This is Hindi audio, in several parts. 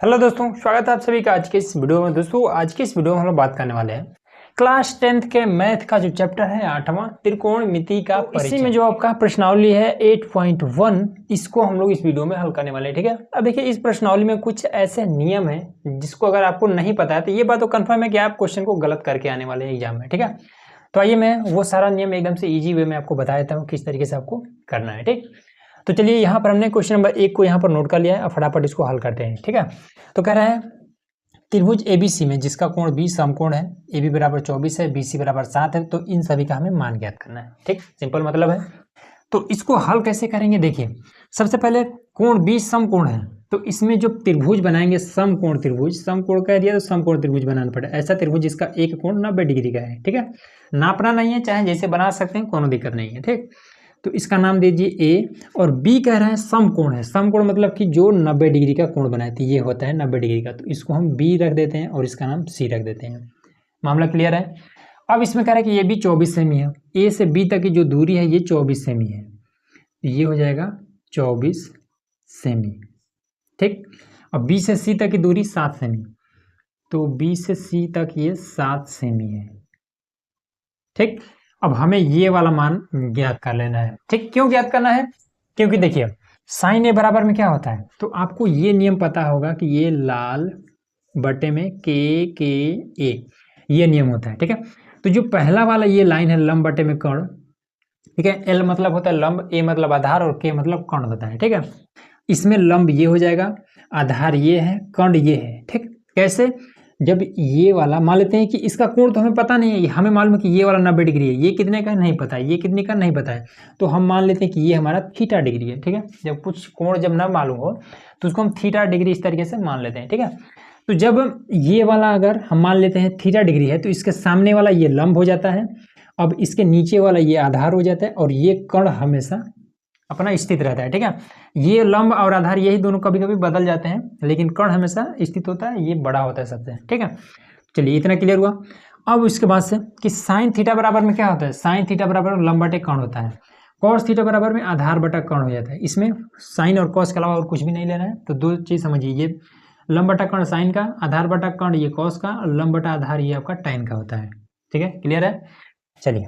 हेलो दोस्तों, स्वागत है आप सभी का आज के इस वीडियो में। दोस्तों आज के इस वीडियो में हम लोग बात करने वाले हैं क्लास 10th के मैथ का जो चैप्टर है 8वां त्रिकोणमिति का परिचय। इसी में जो आपका प्रश्नावली है 8.1 इसको हम लोग इस वीडियो में हल करने वाले हैं। ठीक है, अब देखिए इस प्रश्नावली में कुछ ऐसे नियम है जिसको अगर आपको नहीं पता है तो ये बात तो कन्फर्म है कि आप क्वेश्चन को गलत करके आने वाले हैं एग्जाम में। ठीक है, तो आइए मैं वो सारा नियम एकदम से ईजी वे में आपको बता देता हूँ किस तरीके से आपको करना है। ठीक, तो चलिए यहाँ पर हमने क्वेश्चन नंबर 1 को यहाँ पर नोट कर लिया है। अब फटाफट इसको हल करते हैं। ठीक है, तो कह रहा है त्रिभुज एबीसी में जिसका कोण 20 समकोण है, AB बराबर 24 है, BC बराबर 7 है, तो इन सभी का हमें मान ज्ञात करना है। ठीक, सिंपल मतलब है। तो इसको हल कैसे करेंगे, देखिए सबसे पहले कोण 20 समकोण है तो इसमें जो त्रिभुज बनाएंगे समकोण त्रिभुज, समकोण कह दिया तो समकोण त्रिभुज बनाना पड़ेगा। ऐसा त्रिभुज जिसका एक कोण 90 डिग्री का है। ठीक है, नापना नहीं है, चाहे जैसे बना सकते हैं, कोनो दिक्कत नहीं है। ठीक, तो इसका नाम दीजिए A और B कह रहे हैं समकोण है। समकोण मतलब कि जो 90 डिग्री का कोण बनाए, तो ये होता है 90 डिग्री का, तो इसको हम B रख देते हैं और इसका नाम C रख देते हैं। मामला क्लियर है। अब इसमें कह रहा है कि ये भी 24 सेमी है। A से B तक की जो दूरी है ये 24 सेमी है, ये हो जाएगा 24 सेमी। ठीक, अब B से C तक की दूरी 7 सेमी, तो B से C तक ये 7 सेमी है। ठीक, अब हमें ये वाला मान ज्ञात कर लेना है। ठीक, क्यों ज्ञात करना है, क्योंकि देखिए साइन ए बराबर में क्या होता है, तो आपको ये नियम पता होगा कि ये लाल बटे में के ए, ये नियम होता है। ठीक है, तो जो पहला वाला ये लाइन है लंब बटे में कर्ण, ठीक है, एल मतलब होता है लंब, ए मतलब आधार और के मतलब कर्ण होता है। ठीक है, इसमें लंब ये हो जाएगा, आधार ये है, कर्ण ये है। ठीक, कैसे, जब ये वाला मान लेते हैं कि इसका कोण तो हमें पता नहीं है, हमें मालूम है कि ये वाला 90 डिग्री है, ये कितने का नहीं पता है, ये कितने का नहीं पता है, तो हम मान लेते हैं कि ये हमारा थीटा डिग्री है। ठीक है, जब कुछ कोण जब ना मालूम हो तो उसको हम थीटा डिग्री इस तरीके से मान लेते हैं। ठीक है, तो जब ये वाला अगर हम मान लेते हैं थीटा डिग्री है तो इसके सामने वाला ये लंब हो जाता है, अब इसके नीचे वाला ये आधार हो जाता है और ये कर्ण हमेशा अपना स्थित रहता है। ठीक है, ये लंब और आधार यही दोनों कभी कभी बदल जाते हैं, लेकिन कर्ण हमेशा स्थित होता है, ये बड़ा होता है सबसे। ठीक है, चलिए इतना क्लियर हुआ। अब इसके बाद से कि साइन थीटा बराबर में क्या होता है, साइन थीटा बराबर लंब बटे कर्ण होता है, कॉस थीटा बराबर में आधार बटा कर्ण हो जाता है। इसमें साइन और कॉस के अलावा और कुछ भी नहीं लेना है, तो दो चीज समझिए, ये लंब बटा कर्ण साइन का, आधार बटा कर्ण ये कॉस का, और लंब बटा आधार ये आपका टाइन का होता है। ठीक है, क्लियर है। चलिए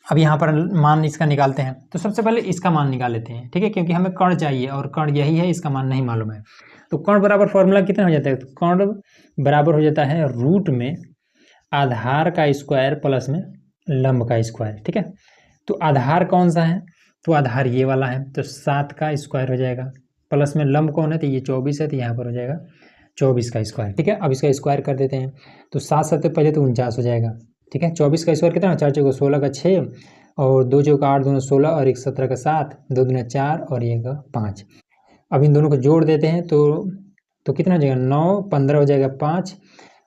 अब यहाँ पर मान इसका निकालते हैं, तो सबसे पहले इसका मान निकाल लेते हैं। ठीक है, क्योंकि हमें कर्ण चाहिए और कर्ण यही है, इसका मान नहीं मालूम है। तो कर्ण बराबर फॉर्मूला कितना हो जाता है, तो कर्ण बराबर हो जाता है रूट में आधार का स्क्वायर प्लस में लंब का स्क्वायर। ठीक है, तो आधार कौन सा है, तो आधार ये वाला है, तो 7 का स्क्वायर हो जाएगा, प्लस में लंब कौन है, तो ये 24 है, तो यहाँ पर हो जाएगा 24 का स्क्वायर। ठीक है, अब इसका स्क्वायर कर देते हैं, तो 7 7 पहले तो 49 हो जाएगा। ठीक है, 24 का स्क्वायर कितना, 4 चौका 16 का 6 और 2 चौका 8 दोनों 16 और 1 17 का 7, 2 दूना 4 और 1 5। अब इन दोनों को जोड़ देते हैं तो कितना हो जाएगा, 9 15 हो जाएगा 5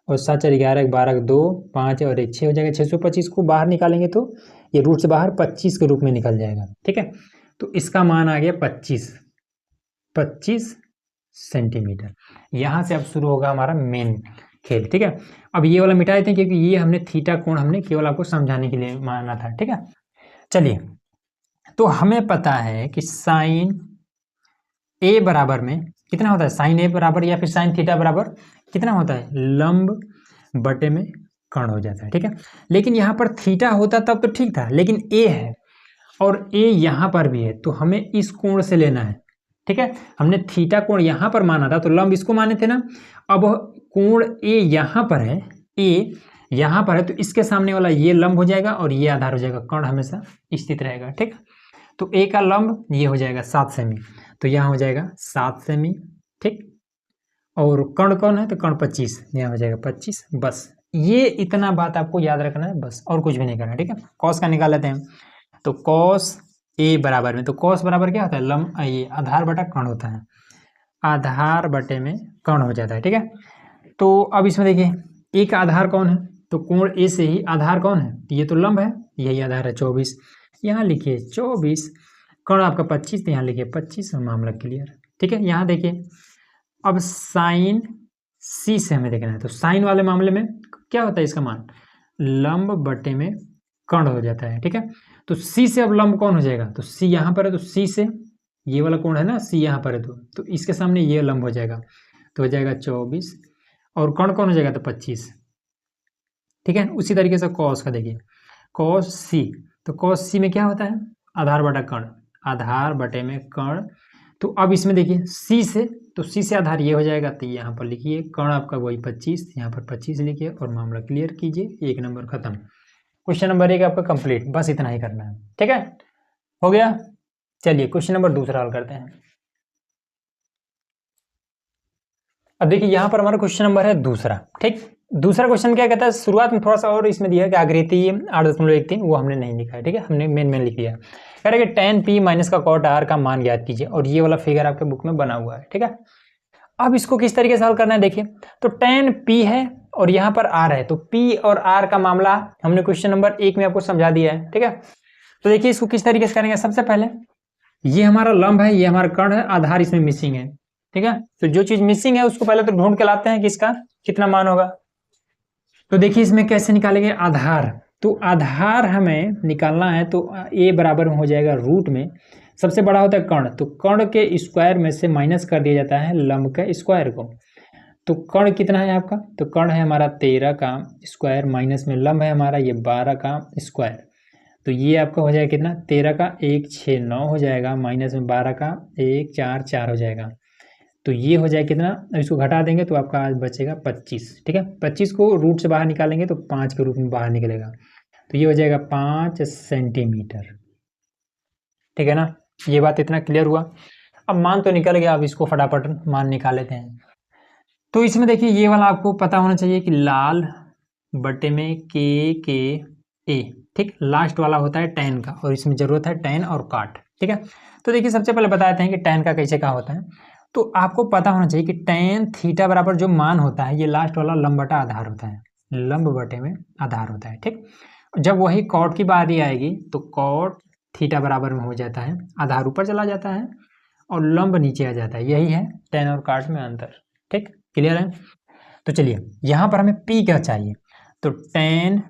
और 7 4 11 12 2 5 और 1 6 हो जाएगा। 625 को बाहर निकालेंगे तो ये रूट से बाहर 25 के रूप में निकल जाएगा। ठीक है, तो इसका मान आ गया 25 सेंटीमीटर। यहाँ से अब शुरू होगा हमारा मेन खेल। ठीक है, अब ये वाला मिटा देते हैं क्योंकि ये हमने थीटा कोण हमने केवल आपको समझाने के लिए माना था। ठीक है, चलिए तो हमें पता है कि साइन ए बराबर में कितना होता है, साइन ए बराबर या फिर साइन थीटा बराबर कितना होता है, लंब बटे में कर्ण हो जाता है। ठीक है, लेकिन यहाँ पर थीटा होता तब तो ठीक था, लेकिन ए है और ए यहाँ पर भी है, तो हमें इस कोण से लेना है। ठीक है, हमने थीटा कोण यहाँ पर माना था तो लंब इसको माने थे ना, अब कोण ए यहाँ पर है, ए यहाँ पर है, तो इसके सामने वाला ये लंब हो जाएगा और ये आधार हो जाएगा, कर्ण हमेशा स्थित रहेगा। ठीक, तो ए का लंब ये हो जाएगा 7 सेमी, तो यहाँ हो जाएगा 7 सेमी। ठीक, और कर्ण कौन है, तो कर्ण 25, यहाँ हो जाएगा 25। बस ये इतना बात आपको याद रखना है, बस और कुछ भी नहीं करना है। ठीक है, कॉस का निकाल लेते हैं, तो कॉस ए बराबर में, तो कॉस बराबर क्या होता है, लंब ये आधार बटा कर्ण होता है, आधार बटे में कर्ण हो जाता है। ठीक है, तो अब इसमें देखिए एक आधार कौन है, तो कोण ए से ही आधार कौन है, ये तो लंब है, यही आधार है 24, यहाँ लिखिए 24, कर्ण आपका 25, तो यहाँ लिखिए 25 और मामला क्लियर। ठीक है, यहाँ देखिए अब साइन सी से हमें देखना है, तो साइन वाले मामले में क्या होता है, इसका मान लंब बटे में कर्ण हो जाता है। ठीक है, तो सी से अब लंब कौन हो जाएगा, तो सी यहाँ पर है, तो सी से ये वाला कोण है ना, सी यहाँ पर है, तो इसके सामने ये लंब हो जाएगा, तो हो जाएगा 24 और कर्ण कौन हो जाएगा तो 25। ठीक है, उसी तरीके से कॉस का देखिए कॉस सी, तो कॉस सी में क्या होता है आधार बटा कर्ण, आधार बटे में कर्ण। तो अब इसमें देखिए सी से, तो सी से आधार ये हो जाएगा, तो यहाँ पर लिखिए कर्ण आपका वही 25, यहाँ पर 25 लिखिए और मामला क्लियर कीजिए, 1 नंबर खत्म। क्वेश्चन नंबर 1 आपका कंप्लीट, बस इतना ही करना है। ठीक है, हो गया। चलिए क्वेश्चन नंबर दूसरा हल करते हैं। अब देखिए यहाँ पर हमारा क्वेश्चन नंबर है दूसरा। ठीक, दूसरा क्वेश्चन क्या कहता है, शुरुआत में थोड़ा सा और इसमें दिया है कि आकृति 8.13, वो हमने नहीं लिखा है। ठीक है, हमने मेन लिख दिया। कह रहे कि tan p माइनस का cot r का मान ज्ञात कीजिए, और ये वाला फिगर आपके बुक में बना हुआ है। ठीक है, अब इसको किस तरीके से हल करना है देखिए, तो tan p है और यहाँ पर r है, तो p और r का मामला हमने क्वेश्चन नंबर 1 में आपको समझा दिया है। ठीक है, तो देखिए इसको किस तरीके से करेंगे। सबसे पहले ये हमारा लंब है, ये हमारा कर्ण है, आधार इसमें मिसिंग है। ठीक है, तो जो चीज मिसिंग है उसको पहले तो ढूंढ के लाते हैं कि इसका कितना मान होगा। तो देखिए इसमें कैसे निकालेंगे आधार, तो आधार हमें निकालना है, तो a बराबर में हो जाएगा रूट में, सबसे बड़ा होता है कर्ण, तो कर्ण के स्क्वायर में से माइनस कर दिया जाता है लंब के स्क्वायर को। तो कर्ण कितना है आपका, तो कर्ण है हमारा 13 का स्क्वायर, माइनस में लंब है हमारा ये 12 का स्क्वायर। तो ये आपका हो जाएगा कितना, 13 का 1 6 9 हो जाएगा, माइनस में 12 का 1 4 4 हो जाएगा। तो ये हो जाएगा कितना, अब इसको घटा देंगे तो आपका आज बचेगा 25। ठीक है, 25 को रूट से बाहर निकालेंगे तो 5 के रूप में बाहर निकलेगा, तो ये हो जाएगा 5 सेंटीमीटर। ठीक है ना, ये बात इतना क्लियर हुआ। अब मान तो निकल गया, अब इसको फटाफट मान निकाल लेते हैं। तो इसमें देखिए ये वाला आपको पता होना चाहिए कि लाल बटे में के ए, ठीक, लास्ट वाला होता है tan का, और इसमें जरूरत है tan और काट। ठीक है, तो देखिए सबसे पहले बताते हैं कि tan का कैसे क्या होता है। तो आपको पता होना चाहिए कि tan थीटा बराबर जो मान होता है ये लास्ट वाला लंब बटा आधार होता है, लंब बटे में आधार होता है। ठीक, जब वही कॉट की बारी आएगी तो कॉट थीटा बराबर में हो जाता है, आधार ऊपर चला जाता है और लंब नीचे आ जाता है, यही है tan और काट में अंतर। ठीक, क्लियर है। तो चलिए यहाँ पर हमें p क्या चाहिए, तो tan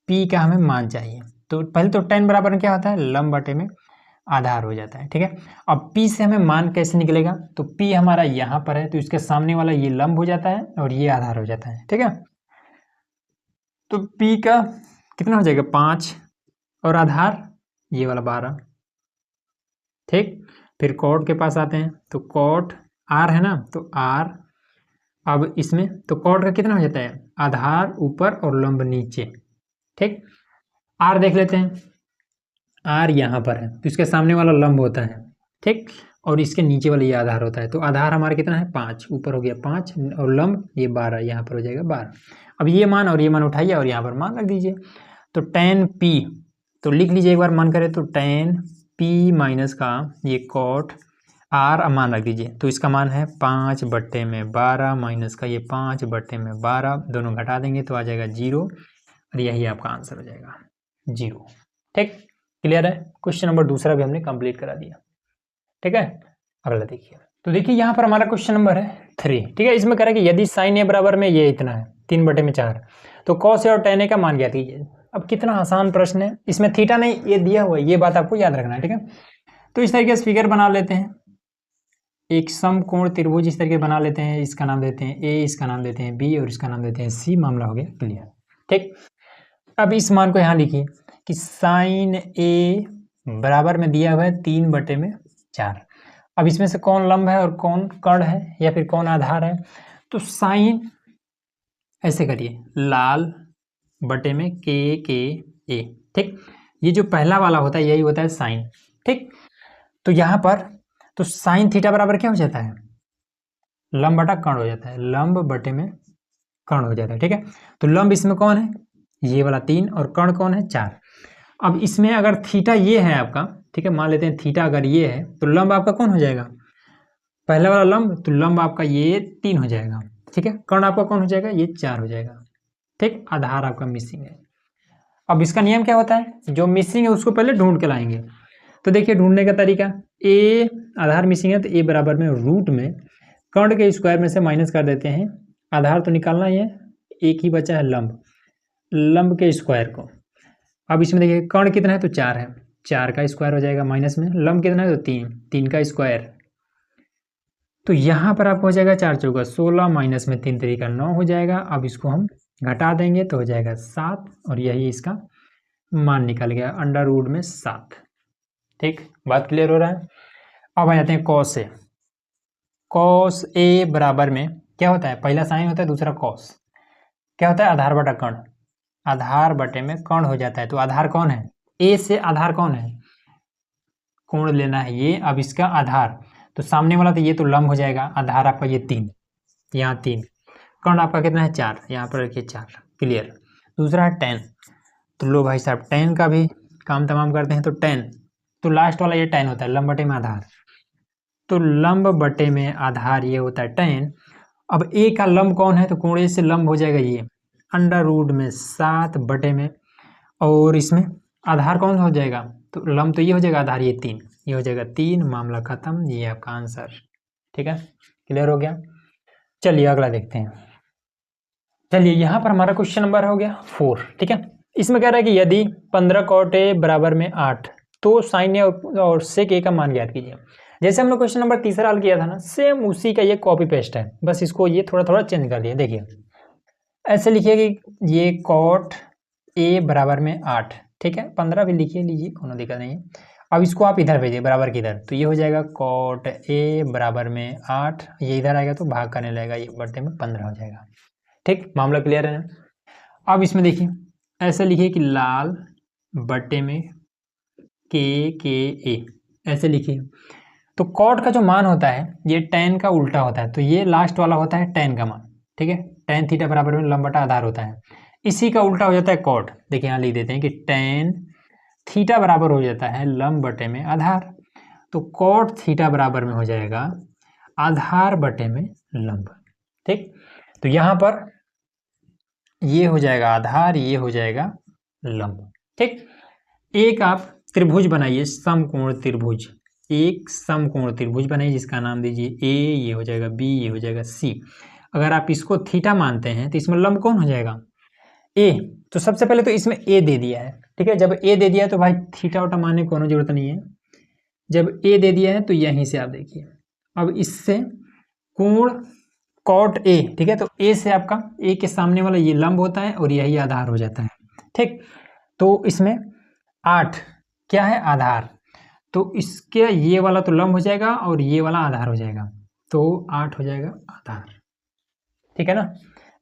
p का हमें मान चाहिए। तो पहले तो tan बराबर में क्या होता है लंब बटे में आधार हो जाता है। ठीक है, अब p से हमें मान कैसे निकलेगा, तो p हमारा यहाँ पर है तो इसके सामने वाला ये लंब हो जाता है और ये आधार हो जाता है। ठीक है, तो p का कितना हो जाएगा 5 और आधार ये वाला 12। ठीक, फिर कॉट के पास आते हैं, तो कॉट r है ना, तो r, अब इसमें तो कॉट का कितना हो जाता है आधार ऊपर और लंब नीचे। ठीक, r देख लेते हैं, r यहाँ पर है तो इसके सामने वाला लंब होता है। ठीक, और इसके नीचे वाला ये आधार होता है, तो आधार हमारा कितना है 5, ऊपर हो गया 5 और लंब ये 12, यहाँ पर हो जाएगा 12। अब ये मान और ये मान उठाइए और यहाँ पर मान रख दीजिए, तो tan p, तो लिख लीजिए एक बार मान करें, तो tan p माइनस का ये कॉट r मान रख दीजिए, तो इसका मान है 5 बट्टे में 12 माइनस का ये 5 बट्टे में 12, दोनों घटा देंगे तो आ जाएगा 0, और यही आपका आंसर हो जाएगा 0। ठीक, क्लियर है। क्वेश्चन नंबर दूसरा भी हमने कंप्लीट करा दिया। ठीक है, अगला देखिए, तो देखिए यहाँ पर हमारा क्वेश्चन नंबर है 3। ठीक है, इसमें कह रहा है कि यदि साइन ए बराबर में ये इतना है 3 बटे में 4, तो कॉस ए और tan ए का मान ज्ञात कीजिए। अब कितना आसान प्रश्न है, इसमें थीटा नहीं ये दिया हुआ है, ये बात आपको याद रखना है। ठीक है, तो इस तरीके से फिगर बना लेते हैं, एक समकोण त्रिभुज इस तरीके बना लेते हैं, इसका नाम देते हैं ए, इसका नाम देते हैं बी और इसका नाम देते हैं सी, मामला हो गया क्लियर। ठीक, अब इस मान को यहाँ लिखिए कि साइन ए बराबर में दिया हुआ है 3 बटे में 4। अब इसमें से कौन लंब है और कौन कर्ण है या फिर कौन आधार है, तो साइन ऐसे करिए लाल बटे में के ए। ठीक, ये जो पहला वाला होता है यही होता है साइन। ठीक, तो यहाँ पर तो साइन थीटा बराबर क्या हो जाता है लंब बटा कर्ण हो जाता है, लंब बटे में कर्ण हो जाता है। ठीक है, तो लंब इसमें कौन है ये वाला 3 और कर्ण कौन है 4। अब इसमें अगर थीटा ये है आपका, ठीक है, मान लेते हैं थीटा अगर ये है तो लंब आपका कौन हो जाएगा पहला वाला लंब, तो लंब आपका ये 3 हो जाएगा। ठीक है, कर्ण आपका कौन हो जाएगा ये 4 हो जाएगा। ठीक, आधार आपका मिसिंग है। अब इसका नियम क्या होता है, जो मिसिंग है उसको पहले ढूंढ के लाएंगे। तो देखिए ढूंढने का तरीका, ए आधार मिसिंग है तो ए बराबर में रूट में कर्ण के स्क्वायर में से माइनस कर देते हैं, आधार तो निकालना ही है, एक ही बचा है लंब, लंब के स्क्वायर को। अब इसमें देखिए कर्ण कितना है तो 4 है, 4 का स्क्वायर हो जाएगा, माइनस में लंब कितना है तो 3, 3 का स्क्वायर। तो यहाँ पर आपको हो जाएगा 4 चौका 16 माइनस में 3 तरीका 9 हो जाएगा। अब इसको हम घटा देंगे तो हो जाएगा 7 और यही इसका मान निकल गया अंडर रूट में 7। ठीक, बात क्लियर हो रहा है। अब आ जाते हैं कॉस ए। कॉस ए बराबर में क्या होता है, पहला साइन होता है, दूसरा कॉस। क्या होता है, आधार बटा कर्ण। आधार बटे में कर्ण हो जाता है। तो आधार कौन है, ए से आधार कौन है, कोण लेना है ये। अब इसका आधार तो सामने वाला तो ये तो लंब हो जाएगा। आधार आपका ये 3, यहाँ 3, कर्ण आपका कितना है 4, यहाँ पर रखिए 4। क्लियर। दूसरा है tan। तो लो भाई साहब tan का भी काम तमाम करते हैं। तो tan, तो लास्ट वाला ये tan होता है, लंब बटे में आधार। तो लंब बटे में आधार ये होता है tan। अब ए का लंब कौन है, तो कोण ए से लंब हो जाएगा ये अंडर रूट में 7 बटे में, और इसमें आधार कौन हो जाएगा, तो लंब तो ये हो जाएगा, आधार ये 3, ये हो जाएगा 3। मामला खत्म, ये आपका आंसर। ठीक है, क्लियर हो गया। चलिए अगला देखते हैं। चलिए यहाँ पर हमारा क्वेश्चन नंबर हो गया 4। ठीक है, इसमें कह रहा है कि यदि 15 cot a बराबर में 8 तो साइन ए और सेक ए का मान ज्ञात कीजिए। जैसे हम लोग क्वेश्चन नंबर तीसरा हल किया था ना, सेम उसी का ये कॉपी पेस्ट है, बस इसको ये थोड़ा थोड़ा चेंज कर दिया। देखिए ऐसे लिखिए कि ये cot a बराबर में 8, ठीक है, 15 भी लिखिए, लीजिए, कोई दिक्कत नहीं है। अब इसको आप इधर भेजिए, बराबर की इधर, तो ये हो जाएगा cot a बराबर में 8, ये इधर आएगा तो भाग करने लगेगा, ये बटे में 15 हो जाएगा। ठीक, मामला क्लियर है ना। अब इसमें देखिए ऐसे लिखिए कि लाल बटे में के ए, ऐसे लिखिए। तो कॉट का जो मान होता है ये tan का उल्टा होता है, तो ये लास्ट वाला होता है tan का मान। ठीक है, tan थीटा बराबर में लंब बटा आधार होता है, इसी का उल्टा हो जाता है कॉट। देखिए यहाँ लिख देते हैं कि tan थीटा बराबर हो जाता है लंब बटे में आधार। तो कॉट थीटा बराबर में हो जाएगा आधार बटे में लंब। ठीक, तो यहाँ पर ये हो जाएगा आधार, ये हो जाएगा लंब। ठीक, एक आप त्रिभुज बनाइए, समकोण त्रिभुज, एक समकोण त्रिभुज बनाइए जिसका नाम दीजिए ए, ये हो जाएगा बी, ये हो जाएगा सी। अगर आप इसको थीटा मानते हैं तो इसमें लंब कौन हो जाएगा, ए। तो सबसे पहले तो इसमें ए दे दिया है। ठीक है, जब ए दे दिया है तो भाई थीटा वोटा मानने की कोई जरूरत नहीं है। जब ए दे दिया है तो यहीं से आप देखिए, अब इससे कोण कॉट ए, ठीक है, तो ए से आपका ए के सामने वाला ये लंब होता है और यही आधार हो जाता है। ठीक, तो इसमें 8 क्या है, आधार। तो इसके ये वाला तो लंब हो जाएगा और ये वाला आधार हो जाएगा, तो 8 हो जाएगा आधार। ठीक है ना,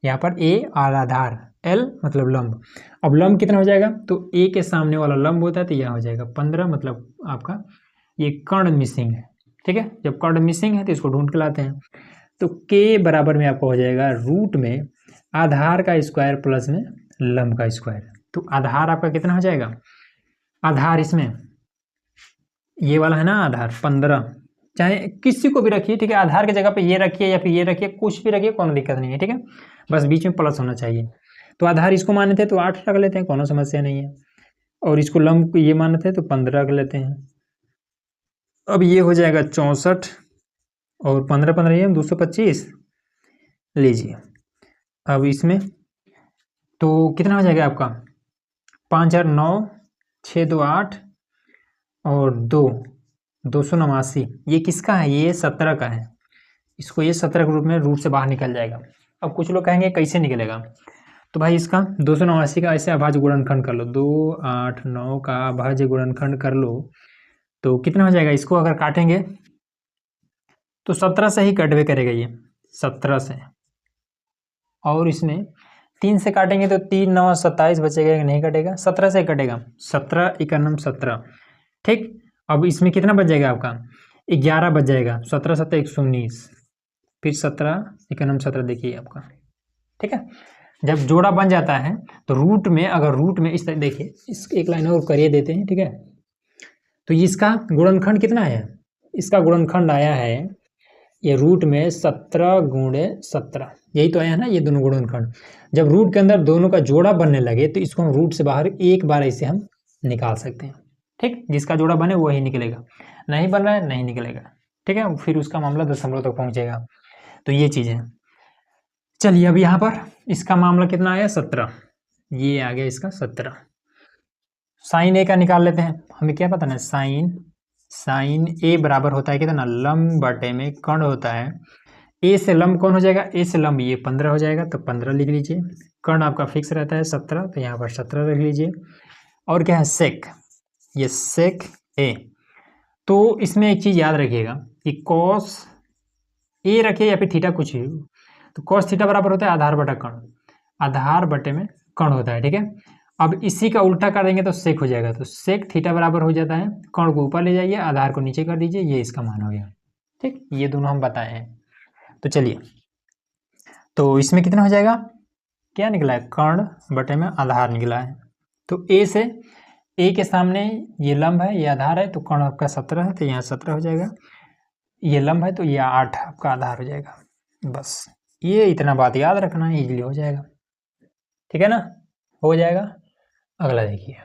यहाँ पर ए और आधार, एल मतलब लंब। अब लंब कितना हो जाएगा, तो ए के सामने वाला लंब होता है तो यह हो जाएगा 15, मतलब आपका ये कर्ण मिसिंग है। ठीक है, जब कर्ण मिसिंग है तो इसको ढूंढ के लाते हैं। तो के बराबर में आपको हो जाएगा रूट में आधार का स्क्वायर प्लस में लंब का स्क्वायर। तो आधार आपका कितना हो जाएगा, आधार इसमें ये वाला है ना आधार 15, चाहे किसी को भी रखिए। ठीक है, आधार की जगह पे ये रखिए या फिर ये रखिए, कुछ भी रखिए, कोई दिक्कत नहीं है। ठीक है, बस बीच में प्लस होना चाहिए। तो आधार इसको माने थे तो 8 रख लेते हैं, कोनो समस्या नहीं है। और इसको लंब ये माने थे तो 15 रख लेते हैं। अब ये हो जाएगा 64 और 15 15 ये 225 लीजिए। अब इसमें तो कितना हो जाएगा आपका 5 और 9 6 2 8 और 2 289। ये किसका है, ये 17 का है। इसको ये 17 के रूप में रूट से बाहर निकल जाएगा। अब कुछ लोग कहेंगे कैसे निकलेगा, तो भाई इसका 289 का ऐसे अभाज्य गुणनखंड कर लो, 2 8 9 का अभाज्य गुणनखंड कर लो तो कितना हो जाएगा। इसको अगर काटेंगे तो 17 से ही कटवे करेगा ये, 17 से, और इसमें 3 से काटेंगे तो 3 9 27 बचेगा कि नहीं कटेगा, 17 से कटेगा, 17 इकानम 17। ठीक, अब इसमें कितना बच जाएगा आपका 11 बच जाएगा, 17 7 119, फिर 17 इकानम 17 देखिए आपका। ठीक है, जब जोड़ा बन जाता है तो रूट में, अगर रूट में इस तरह देखिए, इस एक लाइन और करिए देते हैं। ठीक है, तो इसका गुणनखंड कितना है, इसका गुणनखंड आया है ये रूट में 17 गुणे 17, यही तो आया है ना ये दोनों गुणनखंड। जब रूट के अंदर दोनों का जोड़ा बनने लगे तो इसको हम रूट से बाहर एक बार ऐसे हम निकाल सकते हैं। ठीक, जिसका जोड़ा बने वही निकलेगा, नहीं बन रहा है नहीं निकलेगा। ठीक है, फिर उसका मामला दशमलव तक पहुंचेगा। तो ये चीज़ है। चलिए अब यहाँ पर इसका मामला कितना आया 17, ये आ गया इसका 17। साइन ए का निकाल लेते हैं, हमें क्या पता ना, साइन साइन ए बराबर होता है कितना, लंब बटे में कर्ण होता है। ए से लंब कौन हो जाएगा, ए से लंब ये 15 हो जाएगा, तो 15 लिख लीजिए। कर्ण आपका फिक्स रहता है 17, तो यहाँ पर 17 रख लीजिए। और क्या है, सेक, ये सेक ए। तो इसमें एक चीज़ याद रखिएगा कि कॉस ए रखिए या फिर थीटा कुछ भी, तो कॉस थीटा बराबर होता है आधार बटा कर्ण, आधार बटे में कर्ण होता है, ठीक है। अब इसी का उल्टा कर देंगे तो सेक हो जाएगा, तो सेक थीटा बराबर हो जाता है, कर्ण को ऊपर ले जाइए, आधार को नीचे कर दीजिए, ये इसका मान हो गया, ठीक। ये दोनों हम बताए हैं। तो चलिए, तो इसमें कितना हो जाएगा, क्या निकला है, कर्ण बटे में आधार निकला है। तो ए से, ए के सामने ये लंब है, ये आधार है, तो कर्ण आपका 17 है, तो यहाँ 17 हो जाएगा। ये लंब है तो ये 8 आपका आधार हो जाएगा। बस ये इतना बात याद रखना है, इजीली हो जाएगा, ठीक है ना, हो जाएगा। अगला देखिए,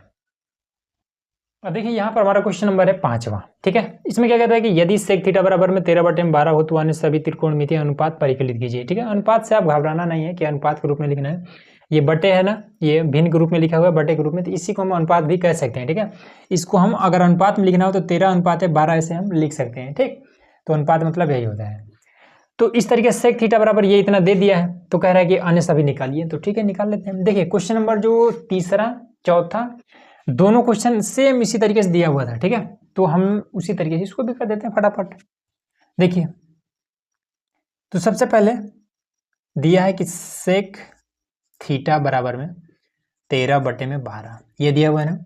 अब देखिए यहाँ पर हमारा क्वेश्चन नंबर है 5वां, ठीक है। इसमें क्या कहता है कि यदि सेक थीटा बराबर में 13/12 हो तो अन्य सभी त्रिकोणमितीय अनुपात परिकलित कीजिए, ठीक है। अनुपात से आप घबराना नहीं है कि अनुपात के रूप में लिखना है, ये बटे है ना, ये भिन्न के रूप में लिखा हुआ है, बटे के रूप में, तो इसी को हम अनुपात भी कह सकते हैं, ठीक है। इसको हम अगर अनुपात में लिखना हो तो 13:12 ऐसे हम लिख सकते हैं, ठीक। तो अनुपात मतलब यही होता है। तो इस तरीके से सेक थीटा बराबर ये इतना दे दिया है, तो कह रहा है कि अन्य सभी निकालिए, तो ठीक है निकाल लेते हैं। देखिए क्वेश्चन नंबर जो तीसरा चौथा दोनों क्वेश्चन सेम इसी तरीके से दिया हुआ था, ठीक है। तो हम उसी तरीके से इसको भी कर देते हैं फटाफट। देखिए, तो सबसे पहले दिया है कि सेक थीटा बराबर में 13/12, ये दिया हुआ है ना।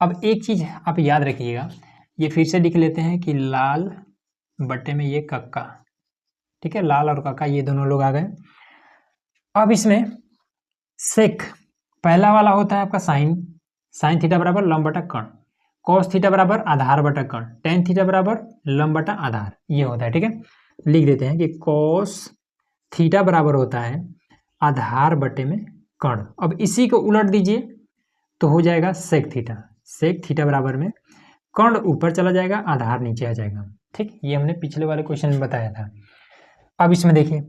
अब एक चीज आप याद रखिएगा, ये फिर से लिख लेते हैं कि लाल बटे में ये कक्का, ठीक है, लाल और कक्का ये दोनों लोग आ गए। अब इसमें सेक पहला वाला होता है आपका साइन, साइन थीटा बराबर लंब बटा कर्ण, कॉस थीटा बराबर आधार बटा कर्ण, टेन थीटा बराबर लंब बटा आधार, ये होता है, ठीक है। लिख देते हैं कि कॉस थीटा बराबर होता है आधार बटे में कर्ण। अब इसी को उलट दीजिए तो हो जाएगा सेक थीटा, सेक थीटा बराबर में कर्ण ऊपर चला जाएगा, आधार नीचे आ जाएगा, ठीक। ये हमने पिछले वाले क्वेश्चन में बताया था। अब इसमें देखिए,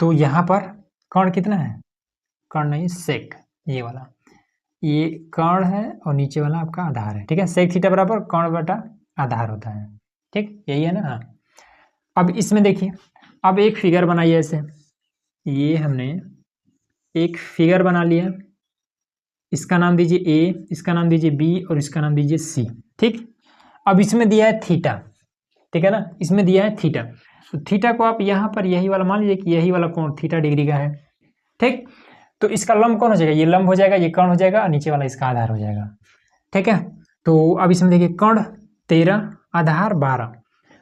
तो यहाँ पर कर्ण कितना है, कर्ण नहीं सेक, ये वाला, ये कर्ण है और नीचे वाला आपका आधार है, ठीक है। सेक थीटा बराबर कर्ण बटा आधार होता है, ठीक, यही है ना। हाँ, अब इसमें देखिए, अब एक फिगर बनाइए ऐसे, ये हमने एक फिगर बना लिया, इसका नाम दीजिए ए, इसका नाम दीजिए बी और इसका नाम दीजिए सी, ठीक। अब इसमें दिया है थीटा, ठीक है ना, इसमें दिया है थीटा, तो थीटा को आप यहाँ पर यही वाला मान लीजिए कि यही वाला कोण थीटा डिग्री का है, ठीक। तो इसका लंब कौन हो जाएगा, ये लंब हो जाएगा, ये कर्ण हो जाएगा और नीचे वाला इसका आधार हो जाएगा, ठीक है। तो अब इसमें देखिए कर्ण 13 आधार 12,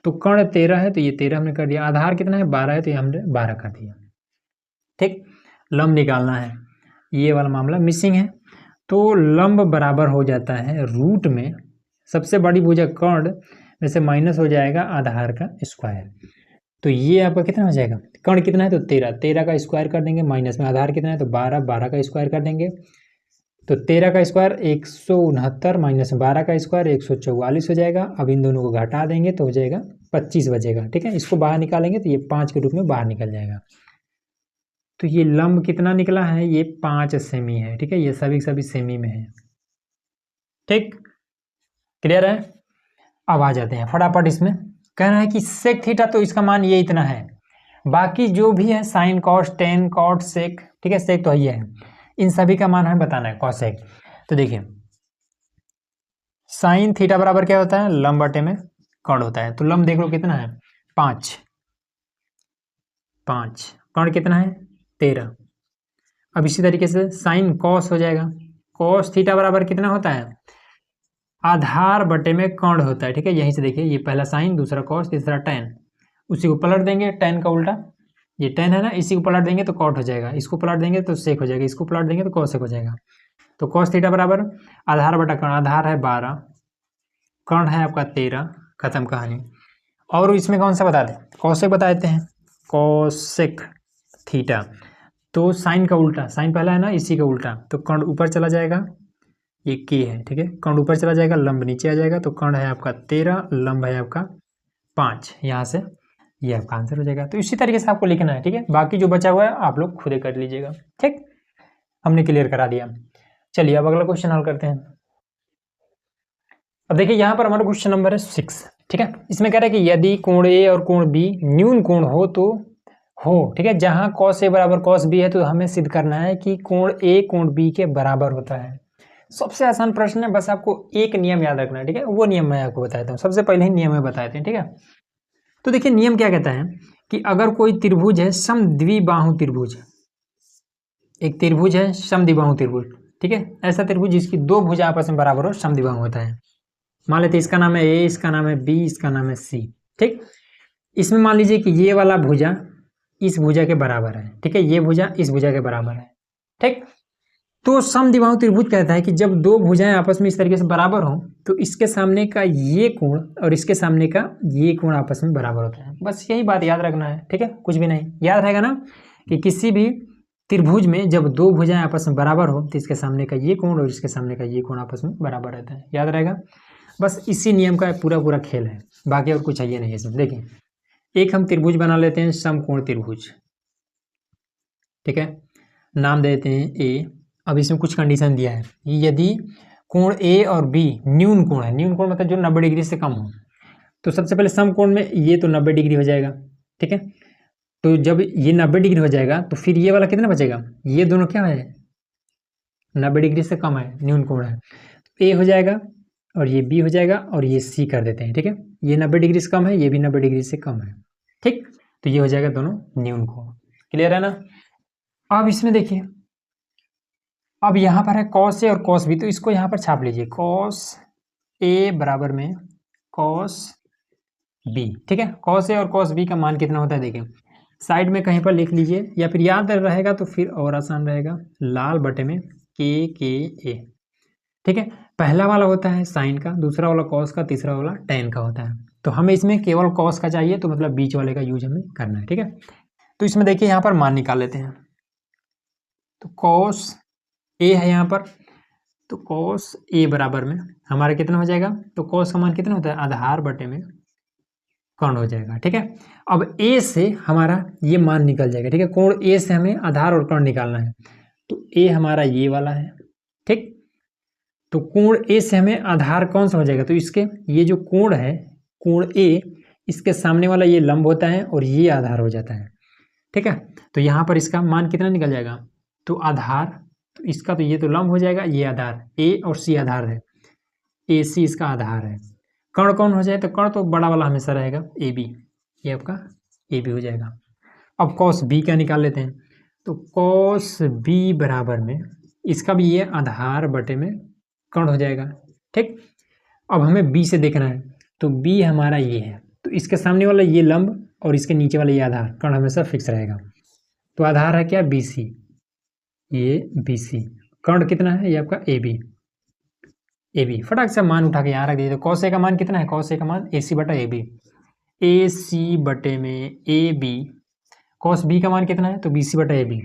तो कर्ण 13 है तो ये 13 हमने कर दिया, आधार कितना है 12 है तो ये हमने 12 कर दिया, ठीक। लंब निकालना है, ये वाला मामला मिसिंग है, तो लंब बराबर हो जाता है रूट में सबसे बड़ी भुजा कर्ण में से माइनस हो जाएगा आधार का स्क्वायर, तो ये आपका कितना हो जाएगा, कर्ण कितना है तो 13, 13 का स्क्वायर कर देंगे, माइनस में आधार कितना है तो 12, 12 का स्क्वायर कर देंगे, तो 13 का स्क्वायर 169 माइनस 12 का स्क्वायर 144 हो जाएगा। अब इन दोनों को घटा देंगे तो हो जाएगा 25 बचेगा, ठीक है। इसको बाहर निकालेंगे तो ये 5 के रूप में बाहर निकल जाएगा, तो ये लंब कितना निकला है, ये 5 सेमी है, ठीक है, ये सभी सेमी में है, ठीक, क्लियर है। अब आ जाते हैं फटाफट, इसमें कह रहा है कि सेक थीटा, तो इसका मान ये इतना है, बाकी जो भी है sine cos tan cot sec, ठीक है, सेक तो ये है, इन सभी का मान हमें बताना है कॉसेक। तो देखिए साइन थीटा बराबर क्या होता है, लंब बटे में कर्ण होता है, तो लंब देख लो कितना है 5, कर्ण कितना है 13। अब इसी तरीके से साइन कॉस हो जाएगा, कॉस थीटा बराबर कितना होता है, आधार बटे में कर्ण होता है, ठीक है। यहीं से देखिए, ये पहला साइन, दूसरा कॉस, तीसरा टेन, उसी को पलट देंगे, टेन का उल्टा, ये टेन है ना, इसी को पलट देंगे तो कॉट हो जाएगा, इसको पलट देंगे तो सेक हो जाएगा, इसको पलट देंगे तो कॉसेक हो जाएगा। तो कॉस थीटा बराबर आधार बटा कर्ण, आधार है 12, कर्ण है आपका 13, खत्म कहानी। और इसमें कौन सा बता दें, कॉसेक बता देते हैं, कॉसेक थीटा, तो साइन का उल्टा, साइन पहला है ना, इसी का उल्टा, तो कर्ण ऊपर चला जाएगा, ये के है, ठीक है, कर्ण ऊपर चला जाएगा, लंब नीचे आ जाएगा, तो कर्ण है आपका 13, लंब है आपका 5, यहाँ से ये आपका आंसर हो जाएगा। तो इसी तरीके से आपको लिखना है, ठीक है, बाकी जो बचा हुआ है आप लोग खुद कर लीजिएगा, ठीक, हमने क्लियर करा दिया। चलिए अब अगला क्वेश्चन हल करते हैं। अब देखिए यहाँ पर हमारा क्वेश्चन नंबर है 6, ठीक है। इसमें कह रहा है कि यदि कोण ए और कोण बी न्यून कोण हो तो हो, ठीक है। जहां cos a बराबर cos b है तो हमें सिद्ध करना है कि कोण a कोण b के बराबर होता है। सबसे आसान प्रश्न है, बस आपको एक नियम याद रखना है, ठीक है। वो नियम मैं आपको बताता हूँ, सबसे पहले ही नियम में बताते हैं, ठीक है। तो देखिए नियम क्या कहता है कि अगर कोई त्रिभुज है समद्विबाहु त्रिभुज, एक त्रिभुज है समद्विबाहु त्रिभुज, ठीक है। ऐसा त्रिभुज जिसकी दो भुजा आपस में बराबर हो, समद्विबाहु होता है। मान लेते इसका नाम है ए, इसका नाम है बी, इसका नाम है सी, ठीक। इसमें मान लीजिए कि ये वाला भुजा इस भुजा के बराबर है, ठीक है। ये भुजा इस भुजा के बराबर है, ठीक। तो समद्विबाहु त्रिभुज कहता है कि जब दो भुजाएं आपस में इस तरीके से बराबर हों तो इसके सामने का ये कोण और इसके सामने का ये कोण आपस में बराबर होता है। बस यही बात याद रखना है, ठीक है, कुछ भी नहीं। याद रहेगा ना कि किसी भी त्रिभुज में जब दो भुजाएं आपस में बराबर हो तो इसके सामने का ये कोण और इसके सामने का ये कोण आपस में बराबर रहता है, याद रहेगा। बस इसी नियम का पूरा खेल है, बाकी और कुछ चाहिए नहीं इसमें। देखिए एक हम त्रिभुज बना लेते हैं, समकोण त्रिभुज, ठीक है। नाम देते हैं ए। अब इसमें कुछ कंडीशन दिया है, यदि कोण ए और बी न्यून कोण है, न्यून कोण मतलब जो 90 डिग्री से कम हो, तो सबसे पहले समकोण में ये तो 90 डिग्री हो जाएगा, ठीक है। तो जब ये 90 डिग्री हो जाएगा तो फिर ये वाला कितना बचेगा, ये दोनों क्या है 90 डिग्री से कम है, न्यून कोण है। ए हो जाएगा और ये बी हो जाएगा और ये सी कर देते हैं, ठीक है। ये 90 डिग्री से कम है, ये भी 90 डिग्री से कम है, ठीक। तो ये हो जाएगा दोनों न्यून कोण, क्लियर है ना। अब इसमें देखिए, अब यहाँ पर है cos a और cos b, तो इसको यहाँ पर छाप लीजिए, cos a बराबर में cos b, ठीक है। cos a और cos b का मान कितना होता है देखिए, साइड में कहीं पर लिख लीजिए या फिर याद रहेगा तो फिर और आसान रहेगा, लाल बटे में a, ठीक है। पहला वाला होता है साइन का, दूसरा वाला cos का, तीसरा वाला tan का होता है। तो हमें इसमें केवल cos का चाहिए, तो मतलब बीच वाले का यूज हमें करना है, ठीक है। तो इसमें देखिए यहाँ पर मान निकाल लेते हैं, तो cos a है यहाँ पर, तो cos a बराबर में हमारा कितना हो जाएगा, तो cos का मान कितना होता है, आधार बटे में कर्ण हो जाएगा, ठीक है। अब a से हमारा ये मान निकल जाएगा, ठीक है। कोण a से हमें आधार और कर्ण निकालना है, तो a हमारा ये वाला है, ठीक। तो कोण a से हमें आधार कौन सा हो जाएगा, तो इसके ये जो कोण है, कोण a, इसके सामने वाला ये लंब होता है और ये आधार हो जाता है, ठीक है। तो यहाँ पर इसका मान कितना निकल जाएगा, तो आधार, तो इसका तो ये तो लंब हो जाएगा, ये आधार, a और c आधार है, AC इसका आधार है। कर्ण कौन हो जाए, तो कर्ण तो बड़ा वाला हमेशा रहेगा AB, ये आपका AB हो जाएगा। अब cos B क्या निकाल लेते हैं, तो cos B बराबर में इसका भी ये आधार बटे में कर्ण हो जाएगा, ठीक। अब हमें B से देखना है, तो B हमारा ये है, तो इसके सामने वाला ये लंब और इसके नीचे वाला ये आधार, कर्ण हमेशा फिक्स रहेगा। तो आधार है क्या, BC, ये BC, कर्ण कितना है, ये आपका AB। फटाक से मान उठा के यहाँ रख दीजिए। तो cos A का मान कितना है, cos A का मान AC बटा AB, AC बटे में AB। cos B का मान कितना है, तो BC बटा AB,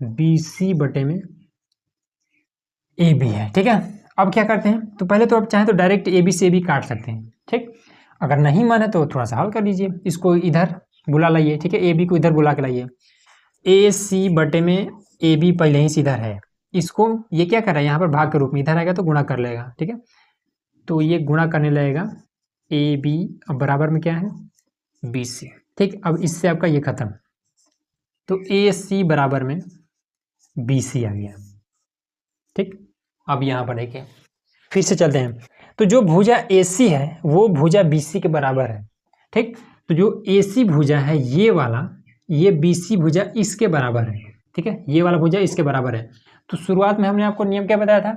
BC बटे में AB है, ठीक है। अब क्या करते हैं, तो पहले तो आप चाहें तो डायरेक्ट AB से AB काट सकते हैं, ठीक। अगर नहीं माने तो थोड़ा सा हल कर लीजिए, इसको इधर बुला लाइए, ठीक है। AB को इधर बुला के लाइए, AC बटे में AB पहले ही सीधा है, इसको ये क्या कर रहा है, यहाँ पर भाग के रूप में, इधर आएगा तो गुणा कर लेगा, ठीक है। तो ये गुणा करने लगेगा AB, अब बराबर में क्या है, BC, ठीक। अब इससे आपका ये खत्म, तो AC बराबर में BC आ गया, ठीक। अब यहाँ पर देखिए फिर से चलते हैं, तो जो भुजा AC है वो भुजा BC के बराबर है, ठीक। तो जो AC भुजा है ये वाला, ये BC भुजा इसके बराबर है, ठीक है। ये वाला भुजा इसके बराबर है। तो शुरुआत में हमने आपको नियम क्या बताया था